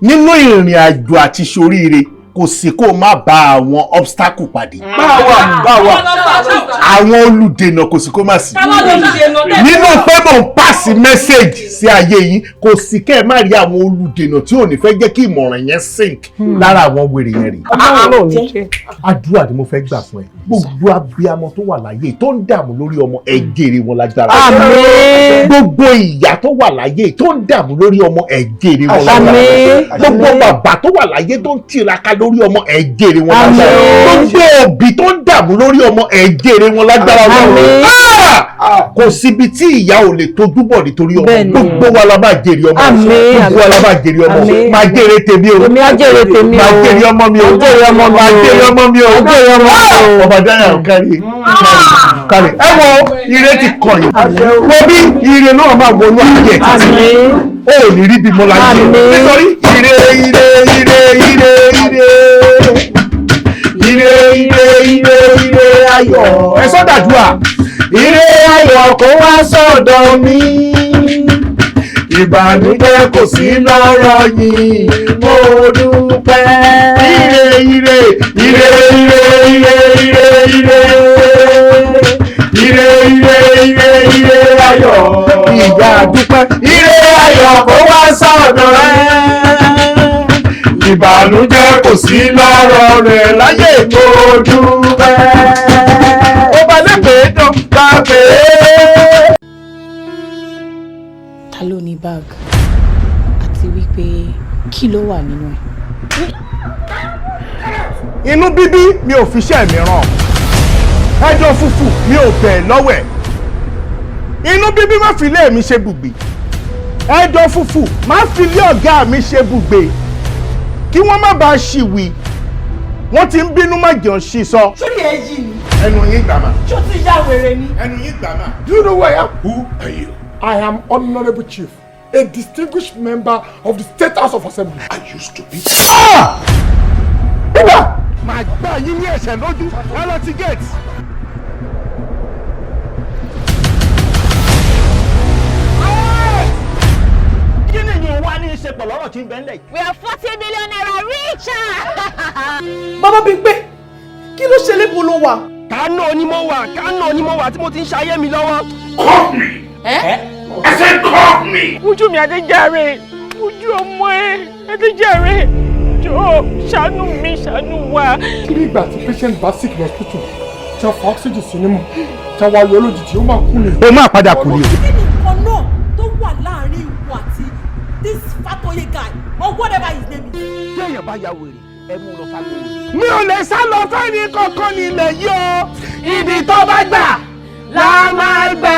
nínú ìrìn àjò àti ṣoríire kò sí kó má bá àwọn obstacle pàdé. báwa àwọn olùdènà kò sí kó má sí. nínú pé mò ń pàṣẹ mẹ́sẹ̀gì sí ayé yín kò sí kẹ́ ẹ má rí àwọn olùdènà tí ò ní fẹ́ jẹ́ kí ìmọ̀ràn yẹn sink lára àwọn wèrè yẹn rí. àdúrà ni mo fẹ́ gbà fún ẹ gbogbo abiyamọ tó wà láyé tó ń dààmú lórí ọmọ ẹ jèrè wọn lágbára. gbogbo ìyá tó wà láyé tó ń dààmú lórí ọmọ ẹ jèrè wọn lágbára. gbogbo bàbá tó wà láyé tó ń tiraka lórí ọmọ ẹ jèrè wọn lágbára. gbogbo òbí tó ń dààmú lórí ọmọ ẹ jèrè wọn lágbára Ọlọ́run. kò síbi tí ìyá ò lè tójú bọ̀ nítorí ọmọ gbogbo wa la máa jèrè ọmọ gbogbo wa la máa jèrè ọmọ máa jèrè tèmi o máa jèrè ọmọ mi o máa jèrè ọmọ mi o ọba dáyà ò kárí ẹ wo ire ti kàn yín wo bí ire náà máa wọnú ayé ó ò ní rí bímọ láyé nítorí ire ayọ̀ ẹ sọ́dàdúrà ire ayọ̀ kó wá sọ́dọ̀ mi ìbànújẹ́ kò sí lọ́rọ̀ yìí mo dúpẹ́ ire ayọ̀ ìyá dúpẹ́ ire ayọ̀ kó wá sọ́dọ̀ ẹ ìbànújẹ́ kò sí lọ́rọ̀ rẹ̀ láyé mo dúpẹ́ ó bá lè pè é dán bá pè é. ta ló ní báàgì àti wípé kí ló wà nínú ẹ̀. inú bíbí mi ò fi iṣẹ́ mi ràn ẹjọ́ fúfú mi ò bẹ̀ lọ́wọ́ ẹ̀ inú bíbí má fi ilé mi ṣe bùgbé ẹjọ́ fúfú má fi ilé ọ̀gá mi ṣe bùgbé kí wọ́n má bàa ṣìwì wọ́n ti ń bínú má jẹun ṣì sọ. ṣé kì í yí ni. ẹnu yín gbàmà. ṣó ti yá wèrè ni. ẹnu yín gbàmà. Do you know who I am? Who are you? I am Honorable Chief, a distinguished member of the State House of Assembly. I used to be. Bíbá! Màá gbá yín ní ẹ̀ṣẹ̀ lójú ẹ lọ ti gate. Kí ni ìyẹn wá ní í ṣe pẹ̀lú ọ̀rọ̀ tí ń bẹ ńlẹ̀ yìí? We are 40 million naira richer. Bàbá Bímpé, kí ló ṣe lébo ló wà? Kánò onímọ̀ wà tí mo ti ń ṣayé mi lọ́wọ́. Call me! I said call me! Ojú mi Adéjàre, ojú ọmọ Adéjàre, jọ̀ọ́ ṣàánú wa. Kí ni ìgbà tí patient bá sick ní hospital tí wọ́n fa oxygen sí nímú tí wọ́n wá yọ lójijì ó máa kú ni. ó máa padà kú ni. kí ni nǹkan náà tó wà láàrin ìwọ àti this Fatoye guy or whatever his name is. Tí èèyàn bá ya wèrè, ẹ mú lọ sáko wèrè. mi ò lè sá lọ fẹ́ni kankan nílẹ̀ yìí o. Ibi tó bá gbà la máa gbà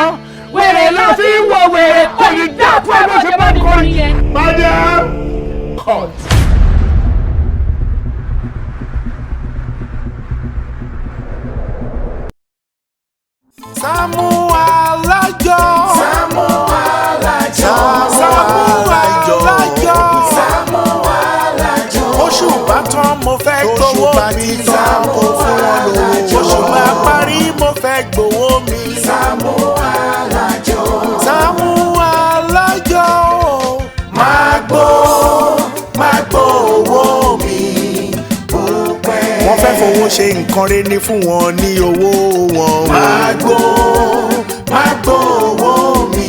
ọ́. Wèrè lọ fi ń wo wèrè kò ní dá fún ẹ bó ṣe bá mi kọ́ ni. Madam, cut. SAAMU ALAJO. SAAMU ALAJO. SAAMU ALAJO. SAAMU ALAJO. Oṣù bá tán mo fẹ́ gbowó mi lọ. Oṣù bá pa wọ́n fẹ́ fowó ṣe nǹkan rẹ̀ ní fún wọn ní owó wọn. má gbó owó mi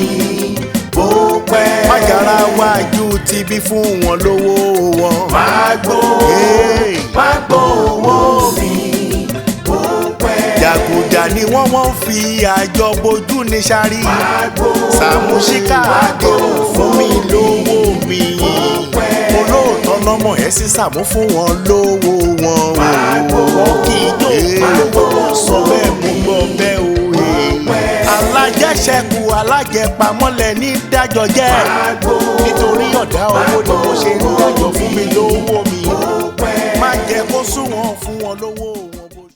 bó pẹ́. má yàrá wájú ti bí fún wọn lówó wọn. má gbó owó mi bó pẹ́. jàgùjà ni wọ́n fi àjọ bojú ní sáré. Sàámú ṣíkà àdéhùn fún mi lówó mi. olóòótọ́ lọ́mọ ẹ̀ sí Sàámú fún wọn lówó wọn. wọ́n kì í yóò sọ bẹ́ẹ̀ mú gbọ́ bẹ́ẹ̀ o. alájẹṣẹ́kù alájẹpamọ́lẹ̀ ní dájọ́ jẹ́. nítorí ọ̀dá owó ni mo ṣe ń dájọ́ fún mi lówó mi. má jẹ́ kó sún wọn fún wọn lówó.